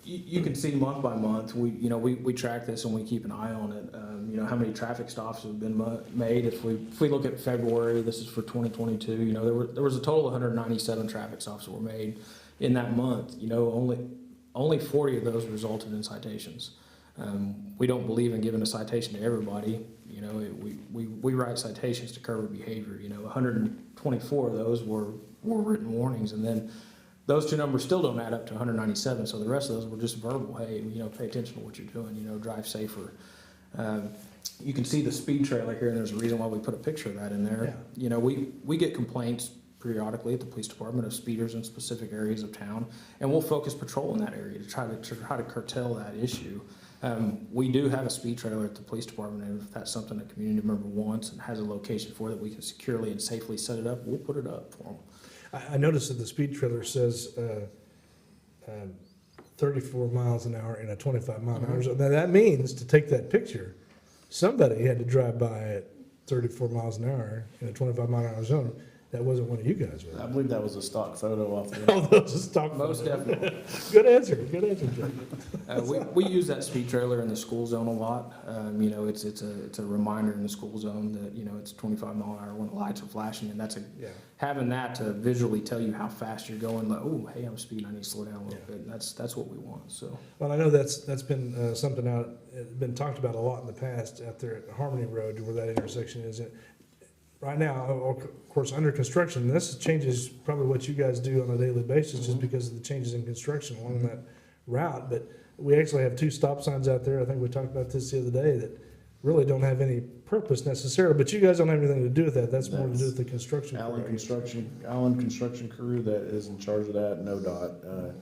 you can see month by month, we track this and we keep an eye on it. How many traffic stops have been made. If we look at February, this is for 2022, there was a total of 197 traffic stops that were made in that month. Only 40 of those resulted in citations. We don't believe in giving a citation to everybody. We write citations to cover behavior. 124 of those were written warnings, and then those two numbers still don't add up to 197. So the rest of those were just verbal. Hey, pay attention to what you're doing. Drive safer. You can see the speed trailer here, and there's a reason why we put a picture of that in there. Yeah. We get complaints periodically at the police department of speeders in specific areas of town, and we'll focus patrol in that area to try to curtail that issue. We do have a speed trailer at the police department, and if that's something a community member wants and has a location for that we can securely and safely set it up, we'll put it up for them. I noticed that the speed trailer says 34 miles an hour in a 25 mile an hour zone. Now that means to take that picture, somebody had to drive by it 34 miles an hour in a 25-mile-an-hour zone, that wasn't one of you guys, was I it? believe that was a stock photo off the. Oh, that was a stock Most photo. definitely. Good answer, Jay. We use that speed trailer in the school zone a lot. You know, it's a reminder in the school zone that, you know, it's 25 mile an hour when the lights are flashing, and that's Yeah. having that to visually tell you how fast you're going, like, oh, hey, I'm speeding, I need to slow down a little bit. And that's what we want, so. Well, I know that's been something been talked about a lot in the past out there at Harmony Road where that intersection is. Right now, of course, under construction, and this changes probably what you guys do on a daily basis just because of the changes in construction along that route. But we actually have 2 stop signs out there. I think we talked about this the other day that really don't have any purpose necessarily, but you guys don't have anything to do with that. That's more to do with the construction. Allen crew. Construction Crew that is in charge of that, NoDOT.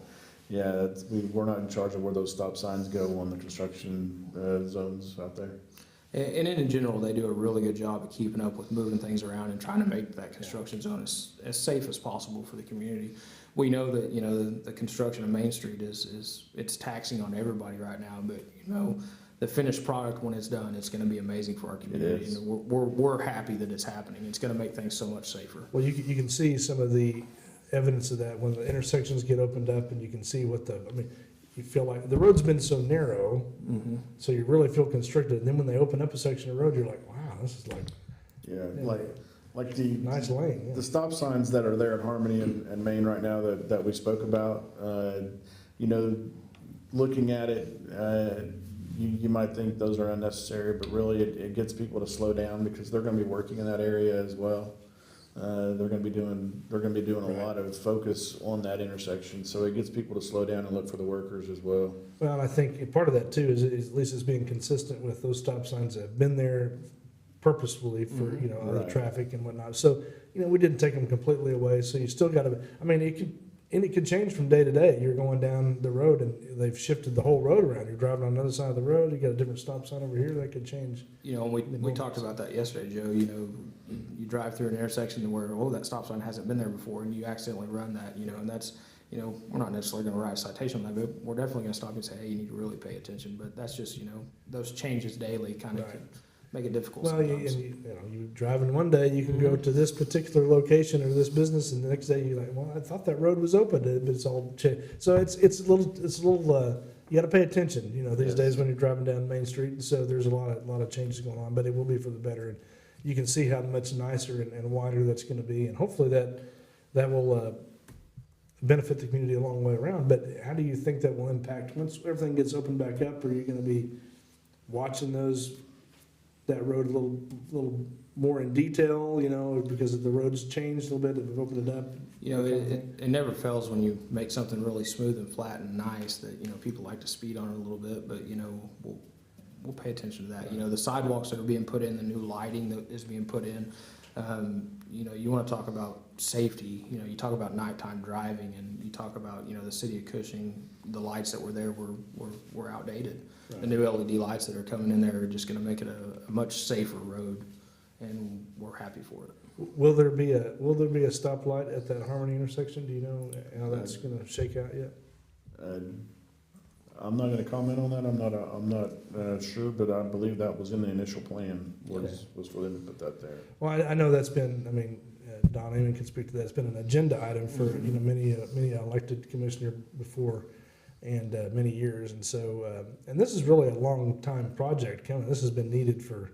Yeah, we're not in charge of where those stop signs go on the construction zones out there. And in general, they do a really good job of keeping up with moving things around and trying to make that construction zone as safe as possible for the community. We know that, you know, the construction of Main Street it's taxing on everybody right now, but, you know, the finished product when it's done, it's gonna be amazing for our community. And we're happy that it's happening. It's gonna make things so much safer. Well, you can see some of the evidence of that when the intersections get opened up and you can see you feel like the road's been so narrow, so you really feel constricted. And then when they open up a section of road, you're like, wow, this is like Like the nice lane. Yeah. the stop signs that are there at Harmony and Main right now that we spoke about. You know, looking at it, you might think those are unnecessary, but really it gets people to slow down because they're going to be working in that area as well. They're going to be doing a lot of focus on that intersection, so it gets people to slow down and look for the workers as well. Well, and I think part of that too is at least it's being consistent with those stop signs that have been there purposefully for, you know, other Right. traffic and whatnot. So, you know, we didn't take them completely away, so you still gotta, I mean, it could change from day to day. You're going down the road and they've shifted the whole road around. You're driving on the other side of the road, you got a different stop sign over here, that could change. You know, we talked about that yesterday, Joe. You know, you drive through an intersection where, oh, that stop sign hasn't been there before, and you accidentally run that, you know, and that's, you know, we're not necessarily gonna write a citation on that, but we're definitely gonna stop you and say, hey, you need to really pay attention. But that's just, you know, those changes daily kind of Right. can make it difficult Well, sometimes. you know, you driving one day, you can go to this particular location or this business, and the next day you're like, well, I thought that road was open, but it's all changed. So it's a little, you gotta pay attention, you know, these Yes. days when you're driving down Main Street, and so there's a lot of changes going on, but it will be for the better. And you can see how much nicer and wider that's gonna be, and hopefully that will, benefit the community a long way around. But how do you think that will impact, once everything gets opened back up, are you gonna be watching that road a little more in detail, you know, because the road's changed a little bit, we've opened it up? You know, it never fails when you make something really smooth and flat and nice that, you know, people like to speed on it a little bit, but, you know, we'll pay attention to that. You know, the sidewalks that are being put in, the new lighting that is being put in, you know, you want to talk about safety, you know, you talk about nighttime driving, and you talk about, you know, the city of Cushing, the lights that were there were outdated. Right. The new LED lights that are coming in there are just going to make it a much safer road, and we're happy for it. Will there be a stoplight at that Harmony intersection? Do you know how that's gonna shake out yet? I'm not gonna comment on that. I'm not sure, but I believe that was in the initial plan, was for them to put that there. Well, I know that's been, I mean, Don Amon can speak to that. It's been an agenda item for, you know, many elected commissioner before, and many years. And so, and this is really a long time project coming. This has been needed for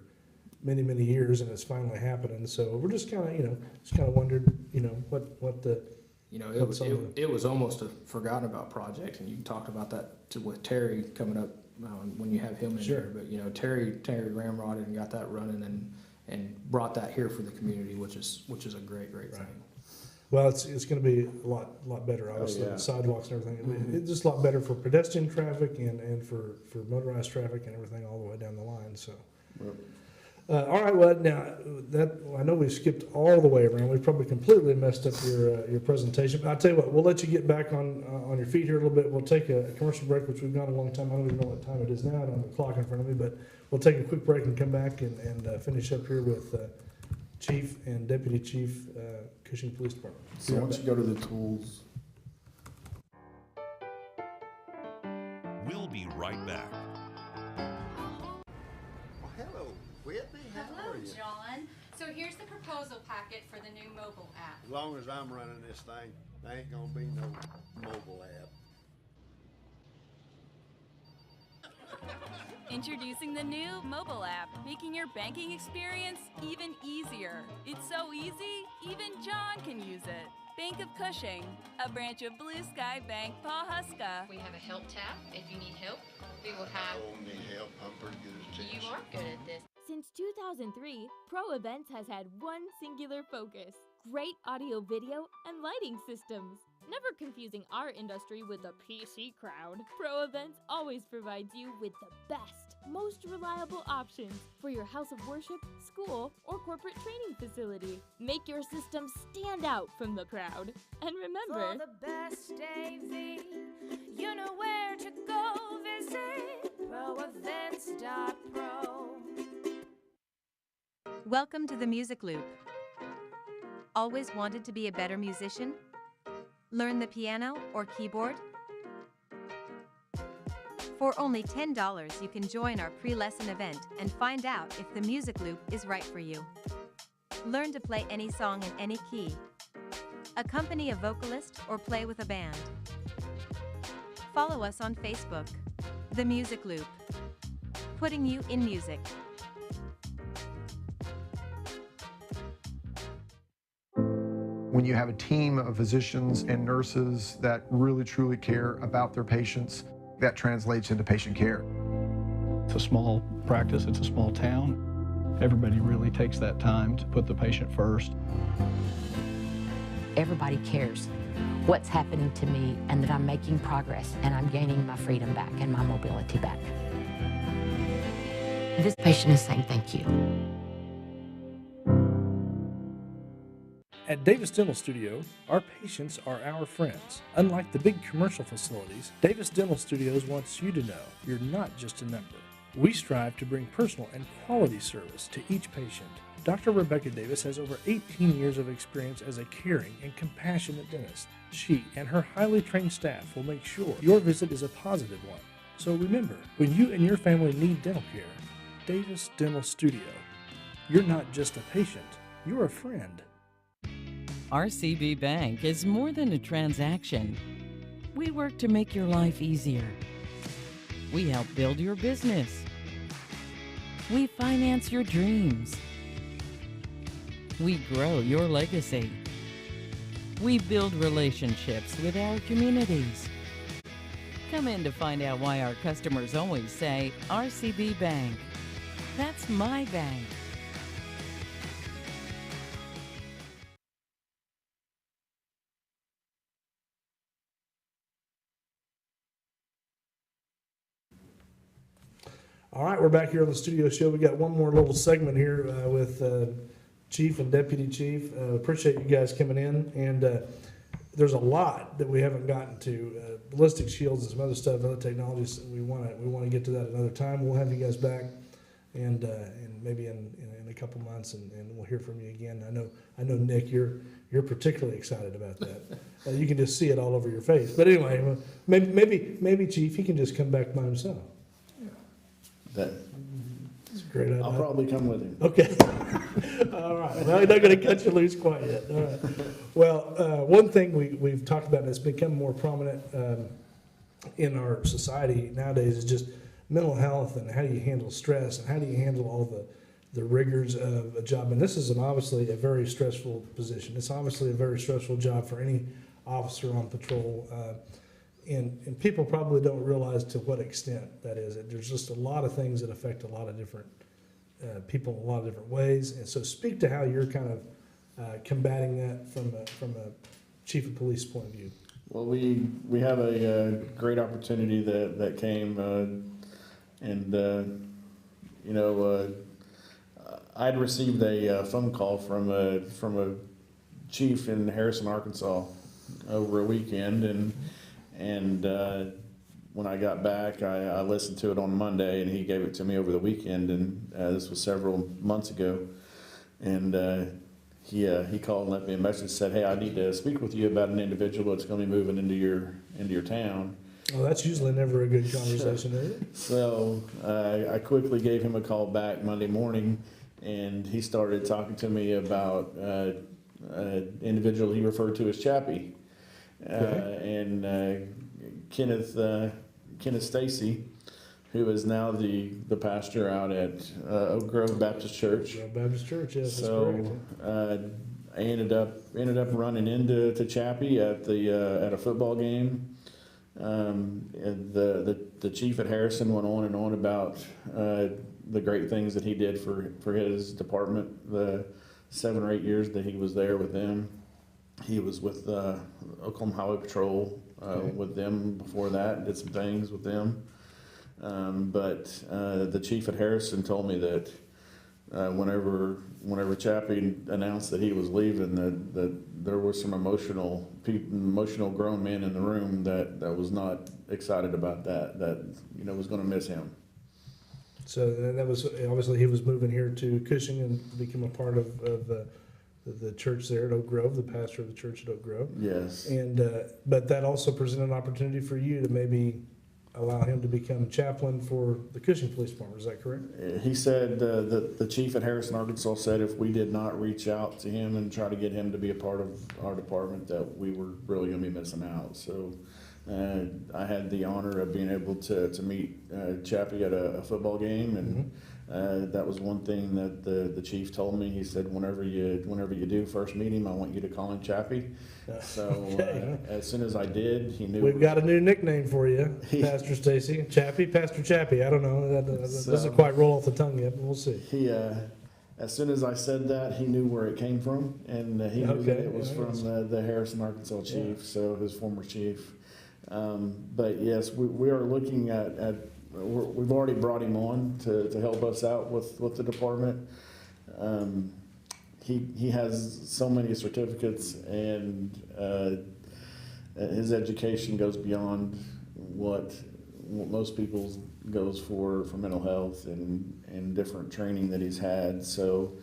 many years, and it's finally happening. So we're just kind of wondered, you know, what the, You know, it was almost a forgotten about project, and you talked about that with Terry coming up when you have him in Sure. there. But, you know, Terry ramrodded and got that running and brought that here for the community, which is a great thing. well, it's going to be a lot better, obviously, yeah. the sidewalks and everything. It's just a lot better for pedestrian traffic and for motorized traffic and everything all the way down the line, so. Yep. All right, well, now, I know we skipped all the way around. We probably completely messed up your presentation. But I'll tell you what, we'll let you get back on your feet here a little bit. We'll take a commercial break, which we've gone a long time. I don't even know what time it is now. I don't have the clock in front of me, but we'll take a quick break and come back and finish up here with Chief and Deputy Chief, Cushing Police Department. So once you go to the tools, We'll be right back. Hello, Whitney. How are you? John. So here's the proposal packet for the new mobile app. As long as I'm running this thing, there ain't gonna be no mobile app. Introducing the new mobile app, making your banking experience even easier. It's so easy, even John can use it. Bank of Cushing, a branch of Blue Sky Bank Pawhuska. We have a help tab if you need help. We will have... I don't need help, I'm pretty good at this. You are good at this. Since 2003, Pro Events has had one singular focus: great audio, video, and lighting systems. Never confusing our industry with the PC crowd, Pro Events always provides you with the best, most reliable options for your house of worship, school, or corporate training facility. Make your system stand out from the crowd. And remember, For the best AV, you know where to go visit proevents.pro. Welcome to the Music Loop. Always wanted to be a better musician? Learn the piano or keyboard? For only $10, you can join our pre-lesson event and find out if the Music Loop is right for you. Learn to play any song in any key, accompany a vocalist, or play with a band. Follow us on Facebook. The Music Loop. Putting you in music. When you have a team of physicians and nurses that really truly care about their patients, that translates into patient care. It's a small practice, it's a small town. Everybody really takes that time to put the patient first. Everybody cares what's happening to me and that I'm making progress and I'm gaining my freedom back and my mobility back. This patient is saying thank you. At Davis Dental Studio, our patients are our friends. Unlike the big commercial facilities, Davis Dental Studios wants you to know you're not just a number. We strive to bring personal and quality service to each patient. Dr. Rebecca Davis has over 18 years of experience as a caring and compassionate dentist. She and her highly trained staff will make sure your visit is a positive one. So remember, when you and your family need dental care, Davis Dental Studio, you're not just a patient, you're a friend. RCB Bank is more than a transaction. We work to make your life easier. We help build your business. We finance your dreams. We grow your legacy. We build relationships with our communities. Come in to find out why our customers always say, RCB Bank. That's my bank. All right, we're back here on the studio show. We got one more little segment here with Chief and Deputy Chief. Appreciate you guys coming in. And there's a lot that we haven't gotten to. Ballistic shields and some other stuff, other technologies. We want to get to that another time. We'll have you guys back, and maybe in a couple months, and we'll hear from you again. I know Nick, you're particularly excited about that. You can just see it all over your face. But anyway, maybe Chief, he can just come back by himself. That's a great idea. I'll probably come with him. Okay. All right. Well, he's not going to cut you loose quite yet. All right. Well, one thing we've talked about that's become more prominent in our society nowadays is just mental health and how do you handle stress and how do you handle all the rigors of a job. And this is obviously a very stressful position. It's obviously a very stressful job for any officer on patrol. And people probably don't realize to what extent that is. There's just a lot of things that affect a lot of different people in a lot of different ways. And so speak to how you're kind of combating that from a chief of police point of view. Well, we have a great opportunity that came, I'd received a phone call from a chief in Harrison, Arkansas, over a weekend, and when I got back, I listened to it on Monday, and he gave it to me over the weekend, and this was several months ago, and he called and left me a message and said, "Hey, I need to speak with you about an individual that's going to be moving into your town." Well, that's usually never a good conversation, is it? So I quickly gave him a call back Monday morning, and he started talking to me about an individual he referred to as Chappie, and Kenneth Stacy, who is now the pastor out at Oak Grove Baptist Church. Baptist Church, yes. So I ended up running into Chappie at a football game. And the chief at Harrison went on and on about the great things that he did for his department the 7 or 8 years that he was there with them. He was with Oklahoma Highway Patrol with them before that, did some things with them. But the chief at Harrison told me that whenever Chappie announced that he was leaving, that there was some emotional grown men in the room that was not excited about that was going to miss him. So that was obviously he was moving here to Cushing and become a part of the church there at Oak Grove, the pastor of the church at Oak Grove. Yes. And but that also presented an opportunity for you to maybe allow him to become chaplain for the Cushing Police Department. Is that correct? He said that the chief at Harrison, Arkansas, said if we did not reach out to him and try to get him to be a part of our department, that we were really going to be missing out. So I had the honor of being able to meet Chappie at a football game, and that was one thing that the chief told me. He said, whenever you do first meet him, I want you to call him Chappie. So as soon as I did, he knew. We've got a new nickname for you, Pastor Stacy. Chappie, Pastor Chappie. I don't know. That doesn't quite roll off the tongue yet, but we'll see. As soon as I said that, he knew where it came from, and he knew that it was from the Harrison, Arkansas chief, so his former chief. But yes, we are looking at we've already brought him on to help us out with the department. He has so many certificates, and his education goes beyond what most people's goes for mental health and different training that he's had. So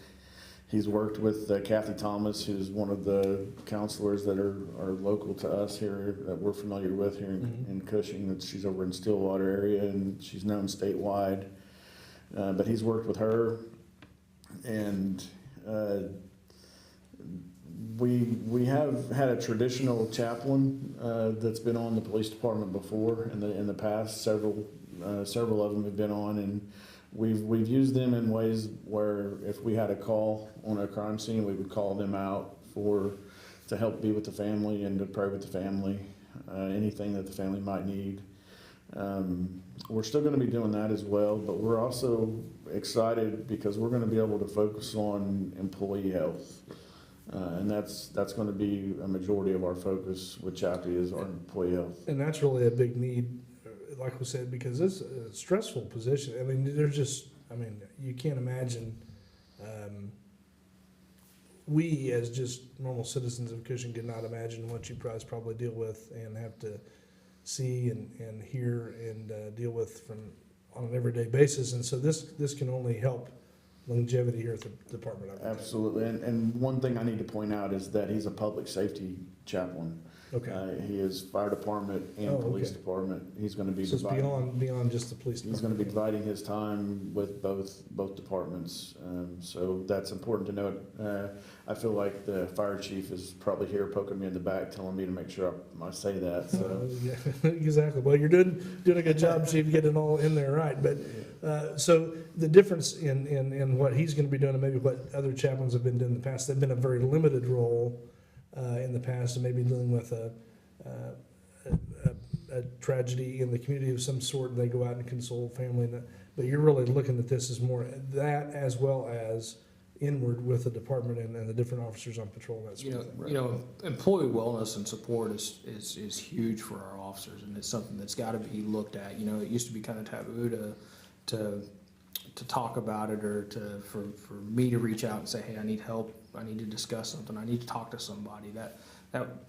he's worked with Kathy Thomas, who's one of the counselors that are local to us here that we're familiar with here in Cushing. That she's over in Stillwater area, and she's known statewide. But he's worked with her, and we have had a traditional chaplain that's been on the police department before in the past. Several of them have been on, and we've used them in ways where if we had a call on a crime scene, we would call them out to help be with the family and to pray with the family, anything that the family might need. We're still going to be doing that as well, but we're also excited because we're going to be able to focus on employee health. And that's going to be a majority of our focus with Chappie is our employee health. And that's really a big need, like we said, because it's a stressful position. I mean, you can't imagine we as just normal citizens of Cushing could not imagine what you guys probably deal with and have to see and hear and deal with on an everyday basis. And so this can only help longevity here at the department. Absolutely. And one thing I need to point out is that he's a public safety chaplain. Okay. He is fire department and police department. He's going to be beyond just the police department. He's going to be dividing his time with both departments. So that's important to note. I feel like the fire chief is probably here poking me in the back, telling me to make sure I say that. So yeah, exactly. Well, you're doing a good job, Chief, getting it all in there right. But so the difference in what he's going to be doing and maybe what other chaplains have been doing in the past, they've been a very limited role in the past, and maybe dealing with a tragedy in the community of some sort, and they go out and console family. But you're really looking at this as more that as well as inward with the department and the different officers on patrol. That sort of thing. You know, employee wellness and support is huge for our officers, and it's something that's got to be looked at. You know, it used to be kind of taboo to talk about it, or for me to reach out and say, hey, I need help, I need to discuss something, I need to talk to somebody. That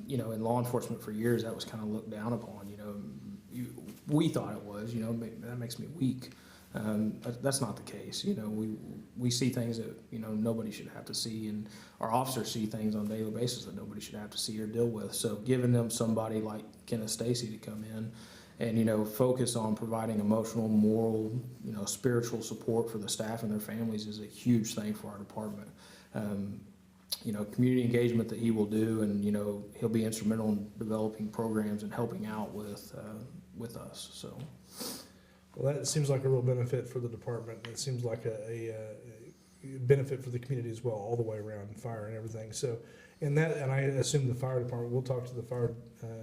you know, in law enforcement for years, that was kind of looked down upon. You know, we thought it was. You know, that makes me weak. That's not the case. You know, we see things that, you know, nobody should have to see, and our officers see things on a daily basis that nobody should have to see or deal with. So giving them somebody like Kenneth Stacy to come in and, you know, focus on providing emotional, moral, you know, spiritual support for the staff and their families is a huge thing for our department. You know, community engagement that he will do, and, you know, he'll be instrumental in developing programs and helping out with us, so. Well, that seems like a real benefit for the department. It seems like a benefit for the community as well, all the way around, fire and everything. So, and I assume the fire department, we'll talk to the fire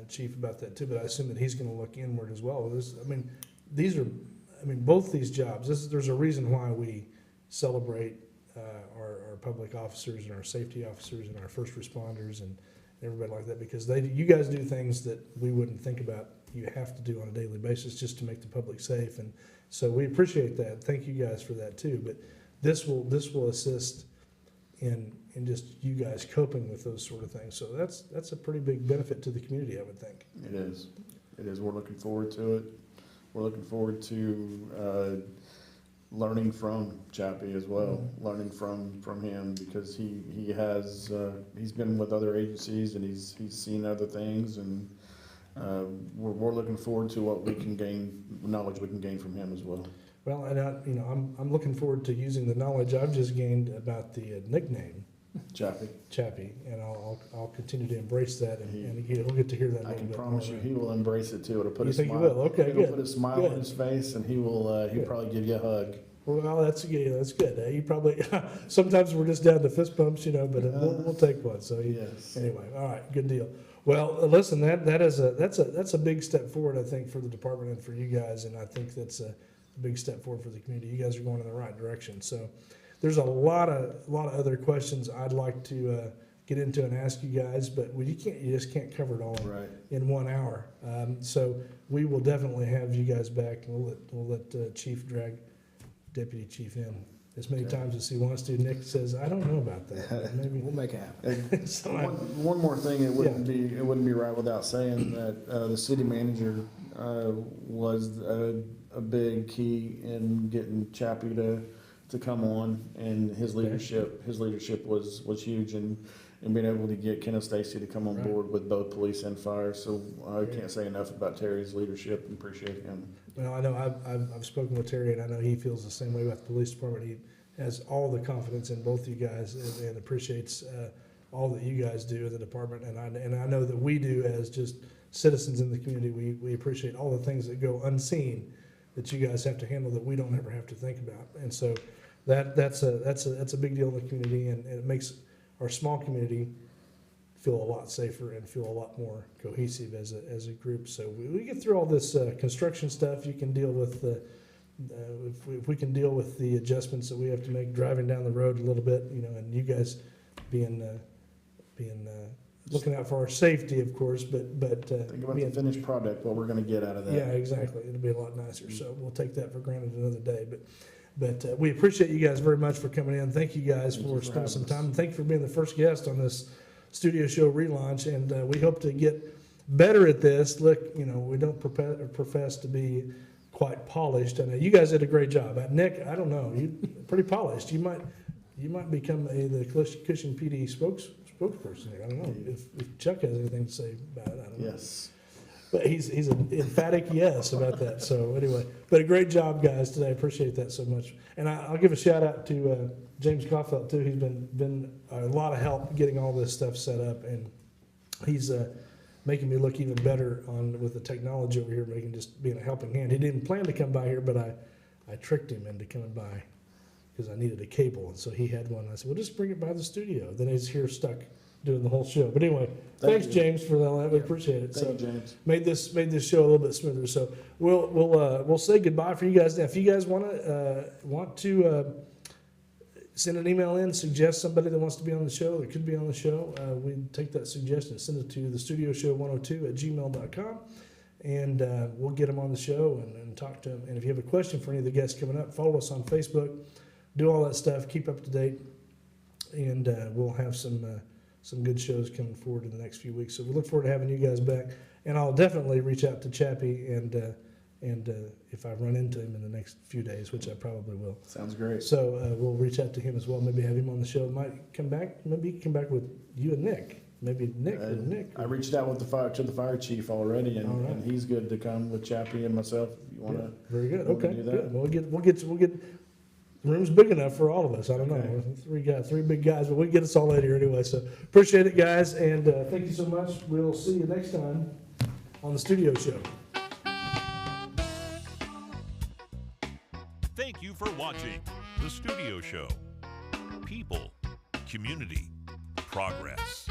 chief about that too, but I assume that he's gonna look inward as well. Both these jobs, there's a reason why we celebrate our public officers and our safety officers and our first responders and everybody like that, because you guys do things that we wouldn't think about you have to do on a daily basis just to make the public safe. And so we appreciate that. Thank you guys for that too. But this will assist in just you guys coping with those sort of things. So that's a pretty big benefit to the community, I would think. It is. We're looking forward to it. We're looking forward to learning from Chappie as well, learning from him, because he's been with other agencies and he's seen other things, and we're looking forward to what we can gain, knowledge we can gain from him as well. Well, and I'm looking forward to using the knowledge I've just gained about the nickname Chappie, and I'll continue to embrace that, and he'll get to hear that. I can promise you, he will embrace it too. It'll put You a think smile. he will? Okay, It'll good. put a smile Good. on his face, and he'll probably give you a hug. Well, that's good. You probably sometimes we're just down to fist bumps, but we'll take one. So yes. Anyway, all right, good deal. Well, listen, that's a big step forward, I think, for the department and for you guys, and I think that's a big step forward for the community. You guys are going in the right direction. So there's a lot of other questions I'd like to get into and ask you guys, but you just can't cover it all in 1 hour. So we will definitely have you guys back, and we'll let Chief drag Deputy Chief in as many times as he wants to. Nick says, I don't know about that. Maybe we'll make it happen. So one more thing, it wouldn't be right without saying that the city manager was a big key in getting Chappie to come on, and his leadership was huge in being able to get Kenneth Stacy to come on board with both police and fire. So I can't say enough about Terry's leadership and appreciate him. Well, I know I've spoken with Terry, and I know he feels the same way about the police department. He has all the confidence in both you guys and appreciates all that you guys do in the department. And I know that we do as just citizens in the community. We appreciate all the things that go unseen that you guys have to handle that we don't ever have to think about. And so that's a big deal in the community, and it makes our small community feel a lot safer and feel a lot more cohesive as a group. So we get through all this construction stuff. You can deal with if we can deal with the adjustments that we have to make driving down the road a little bit, and you guys being looking out for our safety, of course, but think about the finished product, what we're going to get out of that. Yeah, exactly. It'll be a lot nicer. So we'll take that for granted another day. But we appreciate you guys very much for coming in. Thank you guys for spending some time. Thank you for being the first guest on this studio show relaunch, and we hope to get better at this. Look, we don't profess to be quite polished. I know you guys did a great job. Nick, I don't know, you pretty polished. You might become the Cushing PD spokesperson here. I don't know if Chuck has anything to say about it. I don't know. Yes. But he's an emphatic yes about that. So anyway, but a great job, guys, today. I appreciate that so much. And I'll give a shout out to James Kaufeld too. He's been a lot of help getting all this stuff set up, and he's making me look even better with the technology over here, being a helping hand. He didn't plan to come by here, but I tricked him into coming by because I needed a cable, and so he had one. I said, "Well, just bring it by the studio." Then he's here stuck doing the whole show. But anyway, thanks, James, for that. We appreciate it. Thank you, James. Made this show a little bit smoother. So we'll say goodbye for you guys now. If you guys want to send an email in, suggest somebody that wants to be on the show that could be on the show, we take that suggestion, send it to thestudioshow102@gmail.com, and we'll get them on the show and talk to them. And if you have a question for any of the guests coming up, follow us on Facebook, do all that stuff, keep up to date, and we'll have some good shows coming forward in the next few weeks. So we look forward to having you guys back. And I'll definitely reach out to Chappie and if I run into him in the next few days, which I probably will. Sounds great. So we'll reach out to him as well. Maybe have him on the show. Might come back. Maybe he can come back with you and Nick. maybe Nick. I reached out with to the fire chief already, and he's good to come with Chappie and myself if you want to. Very good. Do Okay. that. Good. We'll get. The room's big enough for all of us. I don't know. Three big guys, but we get us all in here anyway. So appreciate it, guys, and thank you so much. We'll see you next time on the studio show. Thank you for watching The Studio Show. People, community, progress.